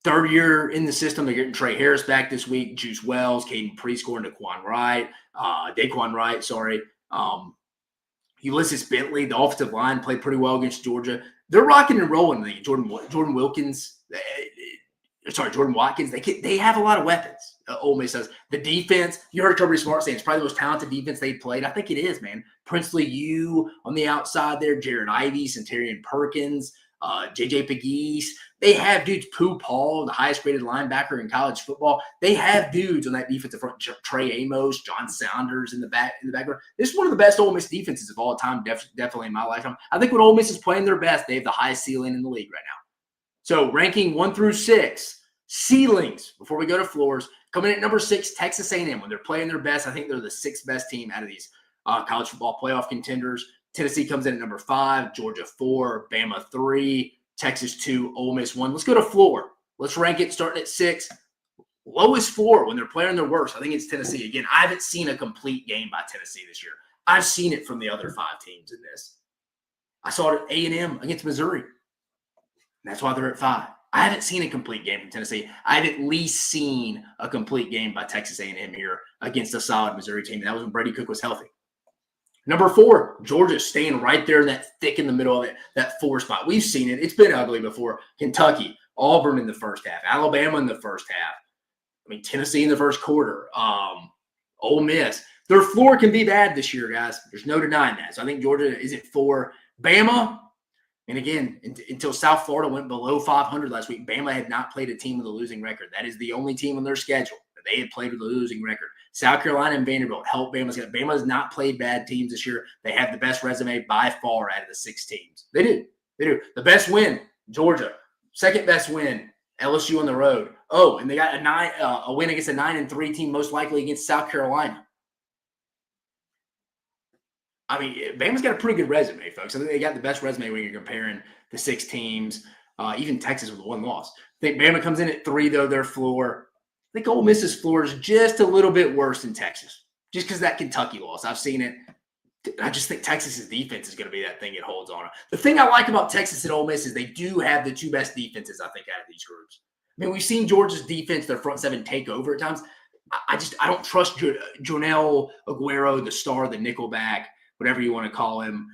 3rd year in the system. They're getting Trey Harris back this week, Juice Wells, Caden Prescore, and Daquan Wright, sorry. Ulysses Bentley, the offensive line, played pretty well against Georgia. They're rocking and rolling. Jordan Watkins. They have a lot of weapons. Ole Miss does. The defense, you heard Kirby Smart say it's probably the most talented defense they've played. I think it is, man. Princely U on the outside there, Jared Ivey, Centurion Perkins, JJ Pegues. They have dudes, Pooh Paul, the highest graded linebacker in college football. They have dudes on that defensive front. Trey Amos, John Saunders in the background. This is one of the best Ole Miss defenses of all time, definitely in my lifetime. I think when Ole Miss is playing their best, they have the highest ceiling in the league right now. So ranking 1 through 6, ceilings, before we go to floors, coming in at number 6, Texas A&M. When they're playing their best, I think they're the 6th best team out of these college football playoff contenders. Tennessee comes in at number 5, Georgia 4, Bama 3, Texas 2, Ole Miss 1. Let's go to floor. Let's rank it starting at 6. Lowest floor when they're playing their worst. I think it's Tennessee. Again, I haven't seen a complete game by Tennessee this year. I've seen it from the other 5 teams in this. I saw it at A&M against Missouri. That's why they're at 5. I haven't seen a complete game from Tennessee. I've at least seen a complete game by Texas A&M here against a solid Missouri team. That was when Brady Cook was healthy. Number 4, Georgia staying right there in that thick in the middle of it, that 4 spot. We've seen it. It's been ugly before. Kentucky, Auburn in the first half, Alabama in the first half. I mean, Tennessee in the first quarter. Ole Miss. Their floor can be bad this year, guys. There's no denying that. So I think Georgia is at 4. Bama. And again, until South Florida went below 500 last week, Bama had not played a team with a losing record. That is the only team on their schedule They had played with a losing record. South Carolina and Vanderbilt helped Bama. Bama has not played bad teams this year. They have the best resume by far out of the 6 teams. They do. They do. The best win, Georgia. Second best win, LSU on the road. Oh, and they got a win against a 9-3 team, most likely against South Carolina. I mean, Bama's got a pretty good resume, folks. I think they got the best resume when you're comparing the 6 teams, even Texas with 1 loss. I think Bama comes in at 3, though, their floor. I think Ole Miss's floor is just a little bit worse than Texas, just because that Kentucky loss. I've seen it. I just think Texas's defense is going to be that thing it holds on. The thing I like about Texas and Ole Miss is they do have the 2 best defenses, I think, out of these groups. I mean, we've seen Georgia's defense, their front 7, take over at times. I don't trust Jonell Aguero, the star, the nickelback, whatever you want to call him,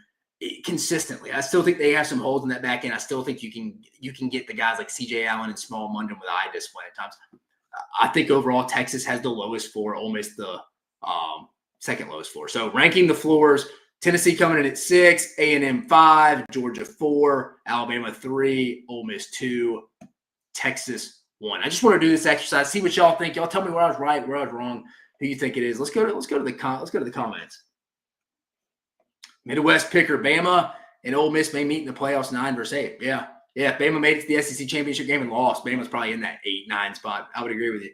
consistently. I still think they have some holes in that back end. I still think you can get the guys like C.J. Allen and Small Munden with eye discipline at times. I think overall Texas has the lowest floor, Ole Miss the second lowest floor. So ranking the floors, Tennessee coming in at 6, A&M 5, Georgia 4, Alabama 3, Ole Miss 2, Texas 1. I just want to do this exercise, see what y'all think. Y'all tell me where I was right, where I was wrong, who you think it is. Let's go to the comments. Midwest picker, Bama and Ole Miss may meet in the playoffs 9 versus 8. Yeah. If Bama made it to the SEC championship game and lost, Bama's probably in that 8-9 spot. I would agree with you.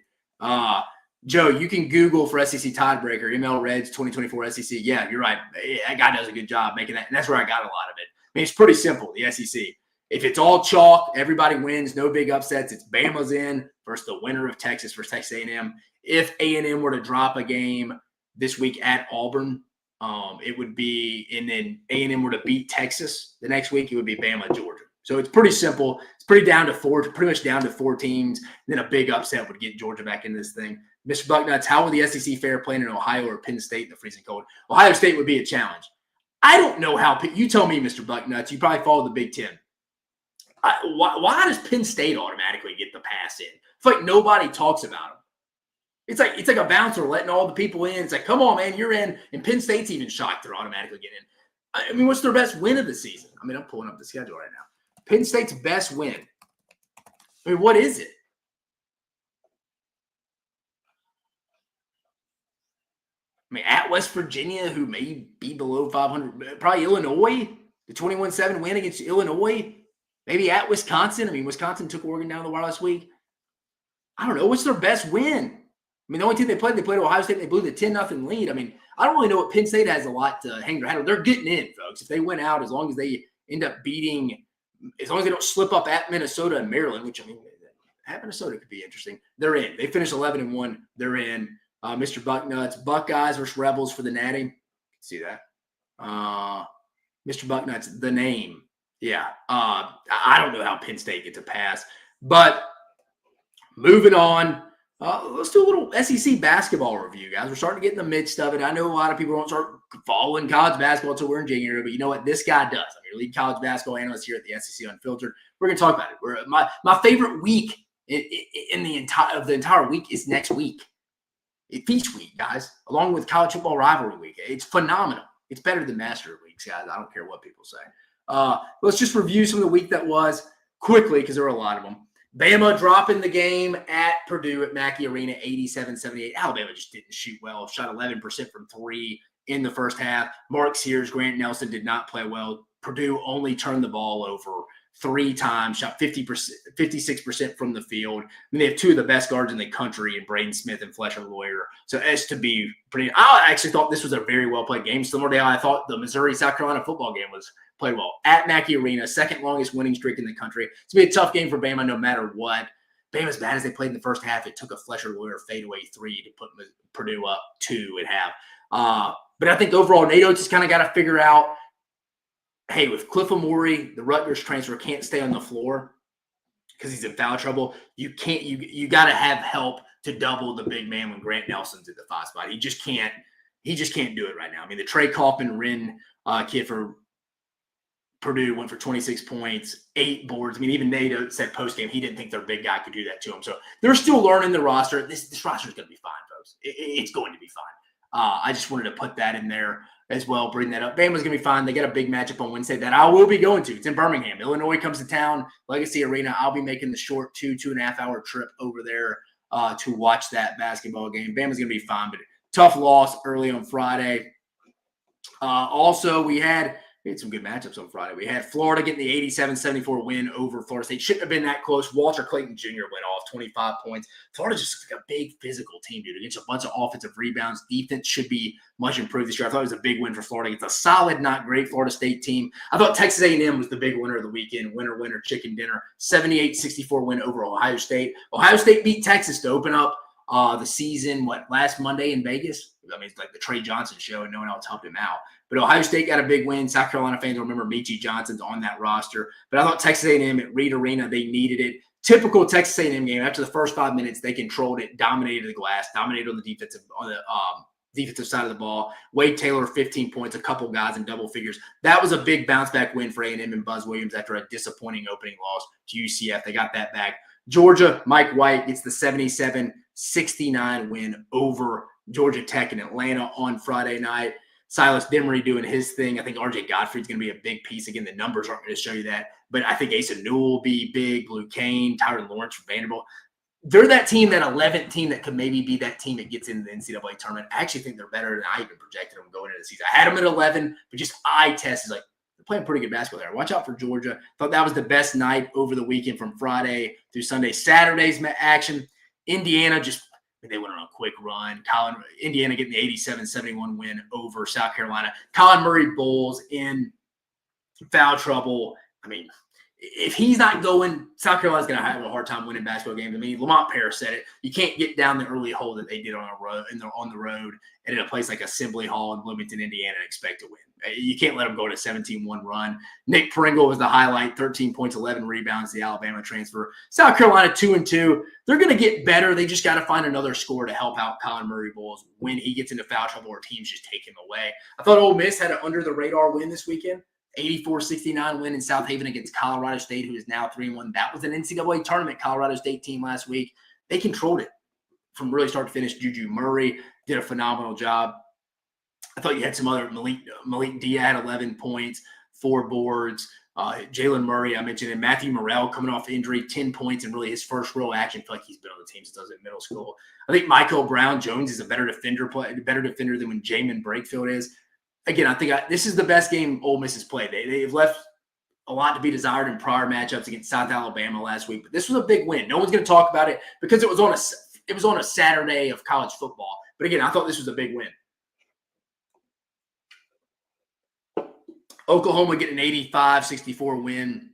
Joe, you can Google for SEC tiebreaker, ML Reds 2024 SEC. Yeah, you're right. That guy does a good job making that. And that's where I got a lot of it. I mean, it's pretty simple, the SEC. If it's all chalk, everybody wins, no big upsets, it's Bama's in versus the winner of Texas versus Texas A&M. If A&M were to drop a game this week at Auburn, it would be, and then A&M were to beat Texas the next week, it would be Bama, Georgia. So it's pretty simple. It's pretty much down to 4 teams. And then a big upset would get Georgia back into this thing. Mr. Bucknuts, how would the SEC fare playing in Ohio or Penn State in the freezing cold? Ohio State would be a challenge. I don't know how. You tell me, Mr. Bucknuts. You probably follow the Big Ten. Why does Penn State automatically get the pass in? It's like nobody talks about them. It's like a bouncer letting all the people in. It's like, come on, man, you're in. And Penn State's even shocked they're automatically getting in. I mean, what's their best win of the season? I mean, I'm pulling up the schedule right now. Penn State's best win. I mean, what is it? I mean, at West Virginia, who may be below 500, probably Illinois, the 21-7 win against Illinois. Maybe at Wisconsin. I mean, Wisconsin took Oregon down the wire last week. I don't know. What's their best win? I mean, the only team they played Ohio State, and they blew the 10-0 lead. I mean, I don't really know what Penn State has a lot to hang their hat on. They're getting in, folks. If they win out, as long as they end up beating, as long as they don't slip up at Minnesota and Maryland, which, I mean, at Minnesota could be interesting. They're in. They finished 11-1. They're in. Mr. Bucknuts, Buckeyes versus Rebels for the Natty. See that? Mr. Bucknuts, the name. Yeah. I don't know how Penn State gets a pass. But moving on, let's do a little SEC basketball review, guys. We're starting to get in the midst of it. I know a lot of people won't start following college basketball until we're in January, but you know what? This guy does. I'm your lead college basketball analyst here at the SEC Unfiltered. We're going to talk about it. My favorite week in the entire week is next week. It's each week, guys, along with college football rivalry week. It's phenomenal. It's better than Master Weeks, guys. I don't care what people say. Let's just review some of the week that was quickly because there were a lot of them. Bama dropping the game at Purdue at Mackey Arena, 87-78. Alabama just didn't shoot well. Shot 11% from 3 in the first half. Mark Sears, Grant Nelson did not play well. Purdue only turned the ball over 3 times, shot 56% from the field. I mean, they have 2 of the best guards in the country in Braden Smith and Fletcher Lawyer. So as to be pretty, I actually thought this was a very well played game. Similar to how I thought the Missouri-South Carolina football game was played well. At Mackey Arena, second longest winning streak in the country. It's going to be a tough game for Bama no matter what. Bama, as bad as they played in the first half, it took a Fletcher Lawyer fadeaway 3 to put Purdue up 2 at half. But I think overall, Nate Oates has kind of got to figure out, hey, with Cliff Amori, the Rutgers transfer, can't stay on the floor because he's in foul trouble. You got to have help to double the big man when Grant Nelson's at the 5 spot. He just can't do it right now. I mean, the Trey Kaufman-Wren kid for Purdue went for 26 points, 8 boards. I mean, even Nate said post-game he didn't think their big guy could do that to him. So they're still learning the roster. This roster is going to be fine, folks. It's going to be fine. I just wanted to put that in there as well, bring that up. Bama's going to be fine. They got a big matchup on Wednesday that I will be going to. It's in Birmingham. Illinois comes to town, Legacy Arena. I'll be making the short 2.5 hour trip over there to watch that basketball game. Bama's going to be fine, but tough loss early on Friday. Also, we had some good matchups on Friday. We had Florida getting the 87-74 win over Florida State. Shouldn't have been that close. Walter Clayton Jr. went off 25 points. Florida just looks like a big physical team, dude. Against a bunch of offensive rebounds. Defense should be much improved this year. I thought it was a big win for Florida. It's a solid, not great Florida State team. I thought Texas A&M was the big winner of the weekend. Winner, chicken dinner. 78-64 win over Ohio State. Ohio State beat Texas to open up the season, last Monday in Vegas? I mean, it's like the Trey Johnson show, and no one else helped him out. But Ohio State got a big win. South Carolina fans will remember Michie Johnson's on that roster. But I thought Texas A&M at Reed Arena, they needed it. Typical Texas A&M game. After the first 5 minutes, they controlled it, dominated the glass, dominated on the defensive side of the ball. Wade Taylor, 15 points, a couple guys in double figures. That was a big bounce-back win for A&M and Buzz Williams after a disappointing opening loss to UCF. They got that back. Georgia, Mike White gets the 77-69 win over Georgia Tech in Atlanta on Friday night. Silas Demery doing his thing. I think RJ Godfrey's going to be a big piece. Again, the numbers aren't going to show you that. But I think Asa Newell will be big. Blue Kane, Tyron Lawrence from Vanderbilt. They're that team, that 11th team that could maybe be that team that gets into the NCAA tournament. I actually think they're better than I even projected them going into the season. I had them at 11, but just eye test is like, they're playing pretty good basketball there. Watch out for Georgia. Thought that was the best night over the weekend from Friday through Sunday. Saturday's action, Indiana they went on a quick run. Indiana getting the 87-71 win over South Carolina. Colin Murray Bowles in foul trouble. I mean, if he's not going, South Carolina's going to have a hard time winning basketball games. I mean, Lamont Paris said it. You can't get down the early hole that they did on the road and in a place like Assembly Hall in Bloomington, Indiana, and expect to win. You can't let them go to a 17-1 run. Nick Pringle was the highlight, 13 points, 11 rebounds, the Alabama transfer. South Carolina 2-2. They're going to get better. They just got to find another score to help out Colin Murray Bowles when he gets into foul trouble or teams just take him away. I thought Ole Miss had an under-the-radar win this weekend. 84-69 win in South Haven against Colorado State, who is now 3-1. That was an NCAA tournament Colorado State team last week. They controlled it from really start to finish. Juju Murray did a phenomenal job. I thought you had some other Malik Dia had 11 points, 4 boards. Jalen Murray, I mentioned, and Matthew Morrell coming off injury, 10 points, and really his first real action. I feel like he's been on the team since I was in middle school. I think Michael Brown-Jones is a better defender than when Jamin Brakefield is. Again, I think this is the best game Ole Miss has played. They've left a lot to be desired in prior matchups against South Alabama last week, but this was a big win. No one's going to talk about it because it was on a Saturday of college football. But again, I thought this was a big win. Oklahoma getting an 85-64 win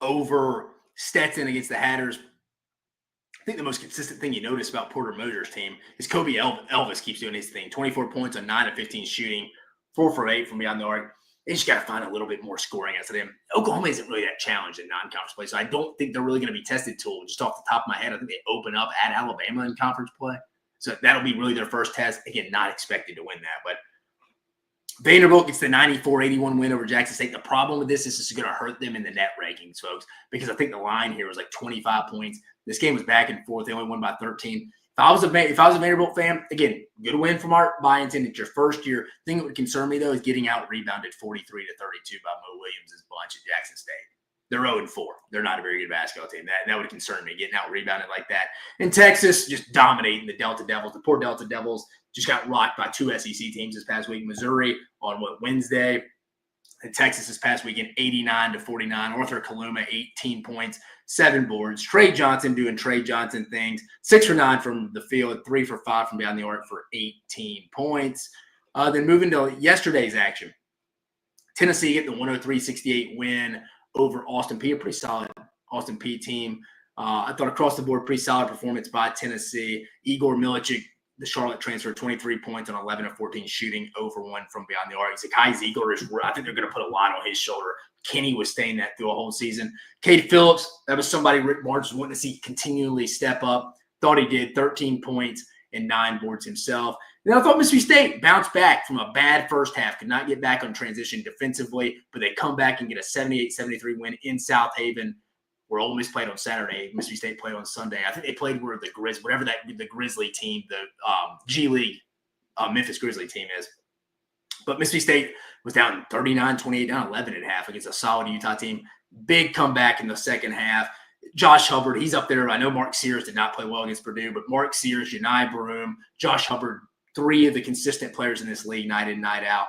over Stetson against the Hatters. I think the most consistent thing you notice about Porter Moser's team is Kobe Elvis keeps doing his thing. 24 points on 9 of 15 shooting, 4 for 8 from beyond the arc. They just got to find a little bit more scoring out of them. Oklahoma isn't really that challenged in non-conference play, so I don't think they're really going to be tested till just off the top of my head. I think they open up at Alabama in conference play. So that'll be really their first test. Again, not expected to win that, but Vanderbilt gets the 94-81 win over Jackson State. The problem with this is this is going to hurt them in the net rankings, folks, because I think the line here was like 25 points. This game was back and forth. They only won by 13. If I was a Vanderbilt fan, again, good win from Art Byington. It's your first year. The thing that would concern me, though, is getting out-rebounded 43-32 by Mo Williams' bunch at Jackson State. They're 0-4. They're not a very good basketball team. That would concern me, getting out-rebounded like that. And Texas just dominating the Delta Devils. The poor Delta Devils just got rocked by 2 SEC teams this past week. Missouri on Wednesday, and Texas this past weekend, 89-49. Arthur Kaluma, 18 points, 7 boards. Trey Johnson doing Trey Johnson things. 6 for 9 from the field, 3 for 5 from beyond the arc for 18 points. Then moving to yesterday's action. Tennessee get the 103-68 win over Austin Peay. A pretty solid Austin Peay team. I thought across the board, pretty solid performance by Tennessee. Igor Milicic, the Charlotte transfer, 23 points on 11 of 14 shooting, over 1 from beyond the arc. Zakai Ziegler I think they're going to put a lot on his shoulder. Kenny was staying that through a whole season. Cade Phillips, that was somebody Rick Barnes was wanting to see continually step up. Thought he did, 13 points and 9 boards himself. And then I thought Mississippi State bounced back from a bad first half, could not get back on transition defensively, but they come back and get a 78-73 win in South Haven, where Ole Miss played on Saturday. Mississippi State played on Sunday. I think they played where the the Grizzly team, the G League Memphis Grizzly team is. But Mississippi State was down 39-28, down 11 at half against a solid Utah team. Big comeback in the second half. Josh Hubbard, he's up there. I know Mark Sears did not play well against Purdue, but Mark Sears, Janai Broome, Josh Hubbard, three of the consistent players in this league night in, night out.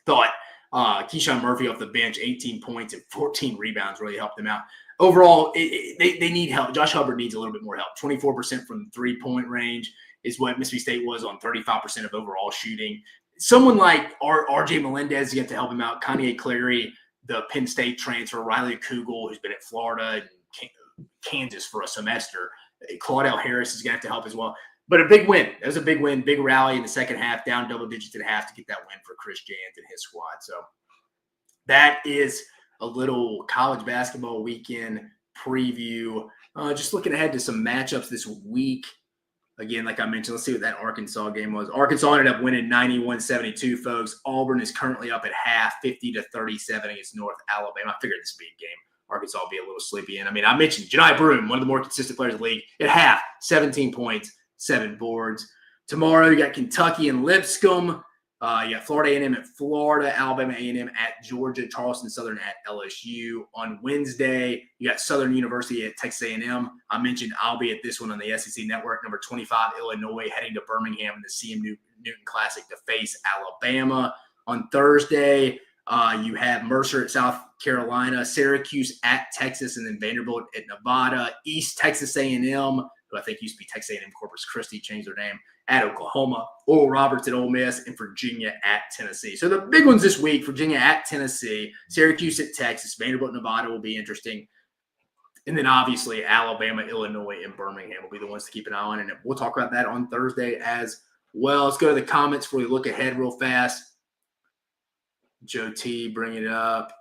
Thought Keyshawn Murphy off the bench, 18 points and 14 rebounds really helped them out. Overall, they need help. Josh Hubbard needs a little bit more help. 24% from the three-point range is what Mississippi State was on 35% of overall shooting. Someone like R.J. Melendez is going to help him out. Kanye Clary, the Penn State transfer, Riley Kugel, who's been at Florida and Kansas for a semester. Claudel Harris is going to have to help as well. But a big win. That was a big win, big rally in the second half, down double digits at half to get that win for Chris Jans and his squad. So that is a little college basketball weekend preview. Just looking ahead to some matchups this week. Again, like I mentioned, let's see what that Arkansas game was. Arkansas ended up winning 91-72, folks. Auburn is currently up at half, 50-37 against North Alabama. I figured this would be a game Arkansas will be a little sleepy in. I mean, I mentioned Janai Broome, one of the more consistent players in the league, at half, 17 points, 7 boards. Tomorrow, you got Kentucky and Lipscomb. You got Florida A&M at Florida, Alabama A&M at Georgia, Charleston Southern at LSU. On Wednesday, you got Southern University at Texas A&M. I mentioned I'll be at this one on the SEC Network. Number 25, Illinois, heading to Birmingham in the CM Newton Classic to face Alabama. On Thursday, you have Mercer at South Carolina, Syracuse at Texas, and then Vanderbilt at Nevada. East Texas A&M, who I think used to be Texas A&M Corpus Christi, changed their name, at Oklahoma. Oral Roberts at Ole Miss, and Virginia at Tennessee. So the big ones this week, Virginia at Tennessee, Syracuse at Texas, Vanderbilt, Nevada will be interesting. And then obviously Alabama, Illinois, and Birmingham will be the ones to keep an eye on. And we'll talk about that on Thursday as well. Let's go to the comments before we look ahead real fast. Joe T, bring it up.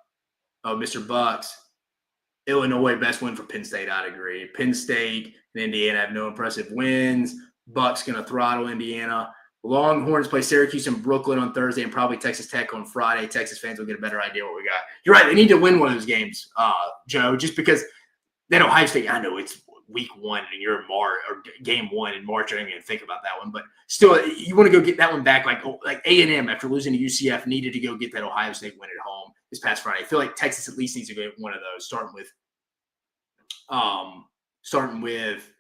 Oh, Mr. Bucks. Illinois, best win for Penn State, I'd agree. Penn State and Indiana have no impressive wins. Bucks going to throttle Indiana. Longhorns play Syracuse and Brooklyn on Thursday and probably Texas Tech on Friday. Texas fans will get a better idea what we got. You're right. They need to win one of those games, Joe, just because then Ohio State, I know it's week one and you're in March or game one in March. I didn't even think about that one, but still you want to go get that one back. Like A&M after losing to UCF needed to go get that Ohio State win at home this past Friday. I feel like Texas at least needs to get one of those, starting with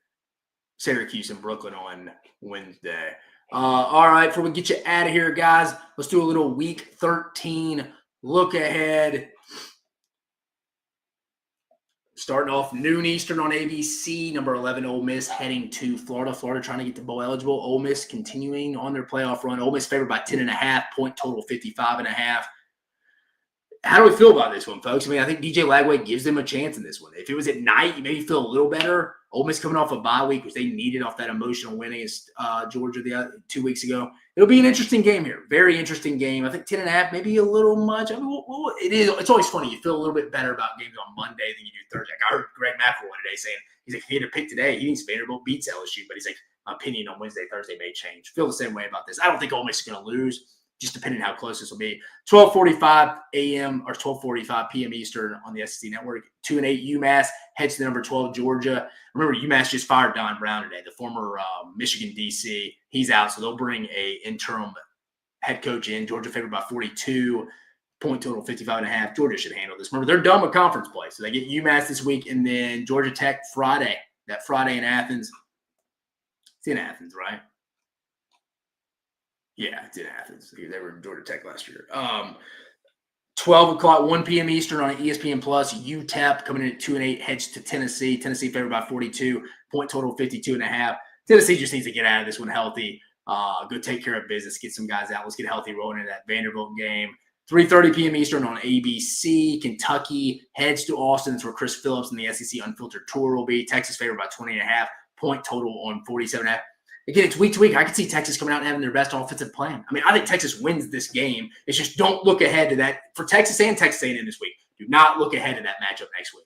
Syracuse and Brooklyn on Wednesday. All right, before we get you out of here, guys, let's do a little Week 13 look ahead. Starting off noon Eastern on ABC, number 11 Ole Miss heading to Florida. Florida trying to get to bowl eligible. Ole Miss continuing on their playoff run. Ole Miss favored by 10.5, point total 55.5. How do we feel about this one, folks? I mean, I think DJ Lagway gives them a chance in this one. If it was at night, you maybe feel a little better. Ole Miss coming off a bye week, which they needed off that emotional win against Georgia 2 weeks ago. It'll be an interesting game here. Very interesting game. I think 10.5, maybe a little much. I mean, it's always funny. You feel a little bit better about games on Monday than you do Thursday. Like I heard Greg McElroy today saying, he's like, if he had to pick today, he thinks Vanderbilt beats LSU. But he's like, my opinion on Wednesday, Thursday may change. Feel the same way about this. I don't think Ole Miss is going to lose, just depending on how close this will be. 12:45 a.m. or 12:45 p.m. Eastern on the SEC Network. 2-8 UMass heads to the number 12 Georgia. Remember, UMass just fired Don Brown today, the former Michigan DC. He's out, so they'll bring a interim head coach in. Georgia favored by 42. Point total 55.5. Georgia should handle this. Remember, they're done with conference play, so they get UMass this week, and then Georgia Tech Friday. That Friday in Athens. It's in Athens, right? Yeah, it's in Athens. They were in Georgia Tech last year. 12 o'clock, 1 p.m. Eastern on ESPN Plus. UTEP coming in at 2-8, heads to Tennessee. Tennessee favored by 42. Point total 52.5. Tennessee just needs to get out of this one healthy. Go take care of business. Get some guys out. Let's get healthy rolling into that Vanderbilt game. 3:30 p.m. Eastern on ABC. Kentucky heads to Austin. That's where Chris Phillips and the SEC Unfiltered Tour will be. Texas favored by 20.5. Point total on 47.5. Again, it's week to week. I could see Texas coming out and having their best offensive plan. I mean, I think Texas wins this game. It's just don't look ahead to that. For Texas and Texas A&M this week, do not look ahead to that matchup next week.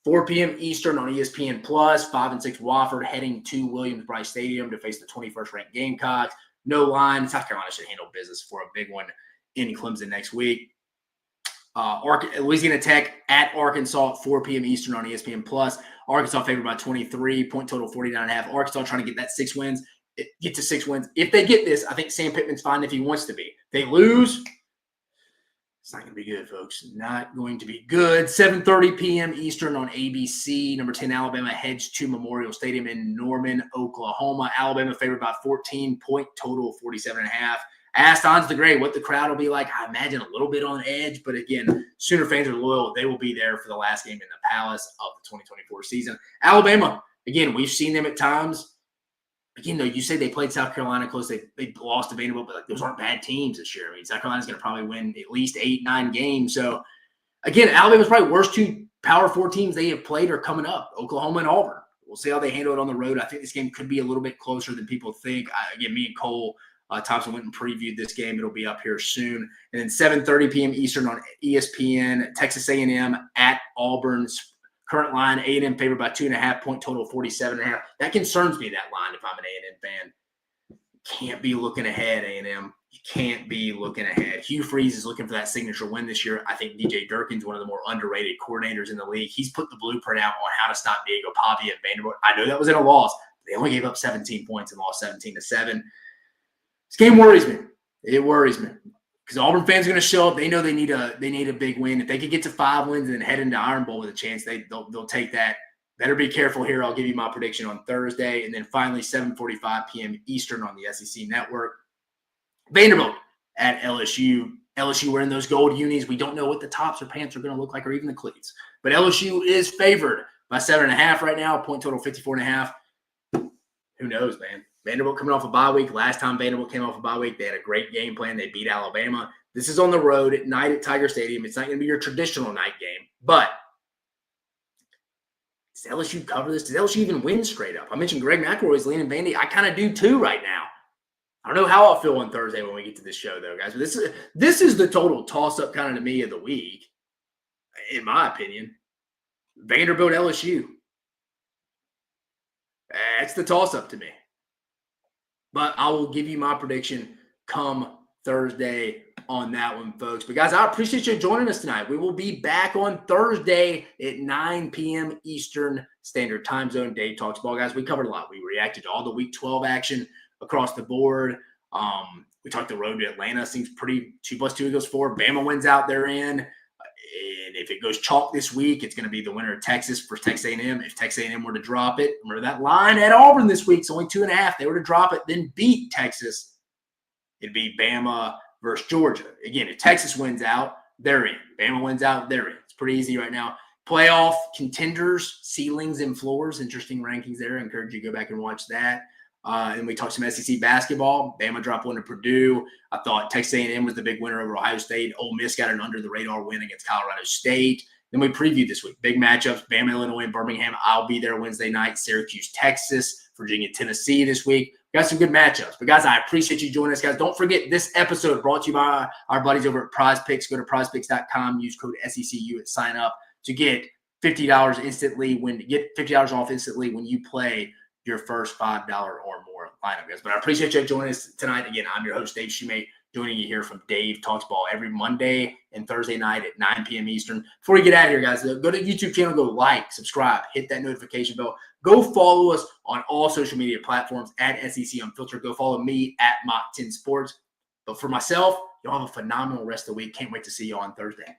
4 p.m. Eastern on ESPN+, 5-6 Wofford heading to Williams-Brice Stadium to face the 21st ranked Gamecocks. No line. South Carolina should handle business for a big one in Clemson next week. Louisiana Tech at Arkansas at 4 p.m. Eastern on ESPN+. Arkansas favored by 23, point total 49.5. Arkansas trying to get that 6 wins. Get to 6 wins. If they get this, I think Sam Pittman's fine if he wants to be. They lose, It's not going to be good, folks. Not going to be good. 7:30 p.m. Eastern on ABC. Number 10, Alabama heads to Memorial Stadium in Norman, Oklahoma. Alabama favored by 14, point total 47.5. I asked Ons the Gray what the crowd will be like. I imagine a little bit on edge, but again, Sooner fans are loyal. They will be there for the last game in the Palace of the 2024 season. Alabama, again, we've seen them at times. Again, though, you say they played South Carolina close. They lost to Vanderbilt, but those aren't bad teams this year. I mean, South Carolina's going to probably win at least 8-9 games. So, again, Alabama's probably worst two Power 4 teams they have played are coming up, Oklahoma and Auburn. We'll see how they handle it on the road. I think this game could be a little bit closer than people think. Again, me and Cole Thompson went and previewed this game. It'll be up here soon. And then 7:30 p.m. Eastern on ESPN, Texas A&M at Auburn's. Current line, A&M favored by 2.5, point total 47.5. That concerns me, that line, if I'm an A&M fan. Can't be looking ahead, A&M. You can't be looking ahead. Hugh Freeze is looking for that signature win this year. I think DJ Durkin's one of the more underrated coordinators in the league. He's put the blueprint out on how to stop Diego Pavia and Vanderbilt. I know that was in a loss. They only gave up 17 points and lost 17-7. This game worries me. It worries me. Because Auburn fans are going to show up. They know they need a big win. If they could get to 5 wins and then head into Iron Bowl with a chance, they'll take that. Better be careful here. I'll give you my prediction on Thursday. And then finally, 7:45 p.m. Eastern on the SEC Network. Vanderbilt at LSU. LSU wearing those gold unis. We don't know what the tops or pants are going to look like or even the cleats. But LSU is favored by 7.5 right now. Point total 54.5. Who knows, man? Vanderbilt coming off a bye week. Last time Vanderbilt came off a bye week, they had a great game plan. They beat Alabama. This is on the road at night at Tiger Stadium. It's not going to be your traditional night game. But does LSU cover this? Does LSU even win straight up? I mentioned Greg McElroy's leaning Vandy. I kind of do too right now. I don't know how I'll feel on Thursday when we get to this show, though, guys. But this is the total toss-up kind of to me of the week, in my opinion. Vanderbilt, LSU. That's the toss-up to me. But I will give you my prediction come Thursday on that one, folks. But, guys, I appreciate you joining us tonight. We will be back on Thursday at 9 p.m. Eastern Standard Time Zone. Dave Talks Ball, guys. We covered a lot. We reacted to all the Week 12 action across the board. We talked the road to Atlanta. Seems pretty 2 + 2 equals 4. Bama wins out there in. And if it goes chalk this week, it's going to be the winner of Texas for Texas A&M. If Texas A&M were to drop it, remember that line at Auburn this week, it's only 2.5. They were to drop it, then beat Texas. It'd be Bama versus Georgia. Again, if Texas wins out, they're in. Bama wins out, they're in. It's pretty easy right now. Playoff contenders, ceilings and floors. Interesting rankings there. I encourage you to go back and watch that. And we talked some SEC basketball. Bama dropped one to Purdue. I thought Texas A&M was the big winner over Ohio State. Ole Miss got an under-the-radar win against Colorado State. Then we previewed this week. Big matchups, Bama, Illinois, and Birmingham. I'll be there Wednesday night. Syracuse, Texas, Virginia, Tennessee this week. We got some good matchups. But, guys, I appreciate you joining us, guys. Don't forget, this episode brought to you by our buddies over at Prize Picks. Go to prizepicks.com. Use code SECU at sign up to get $50 instantly get $50 off instantly when you play your first $5 or more lineup, guys. But I appreciate you joining us tonight. Again, I'm your host, Dave Shumate, joining you here from Dave Talks Ball every Monday and Thursday night at 9 p.m. Eastern. Before we get out of here, guys, go to the YouTube channel, go like, subscribe, hit that notification bell. Go follow us on all social media platforms at SEC Unfiltered. Go follow me at Mock 10 Sports. But for myself, y'all have a phenomenal rest of the week. Can't wait to see you on Thursday.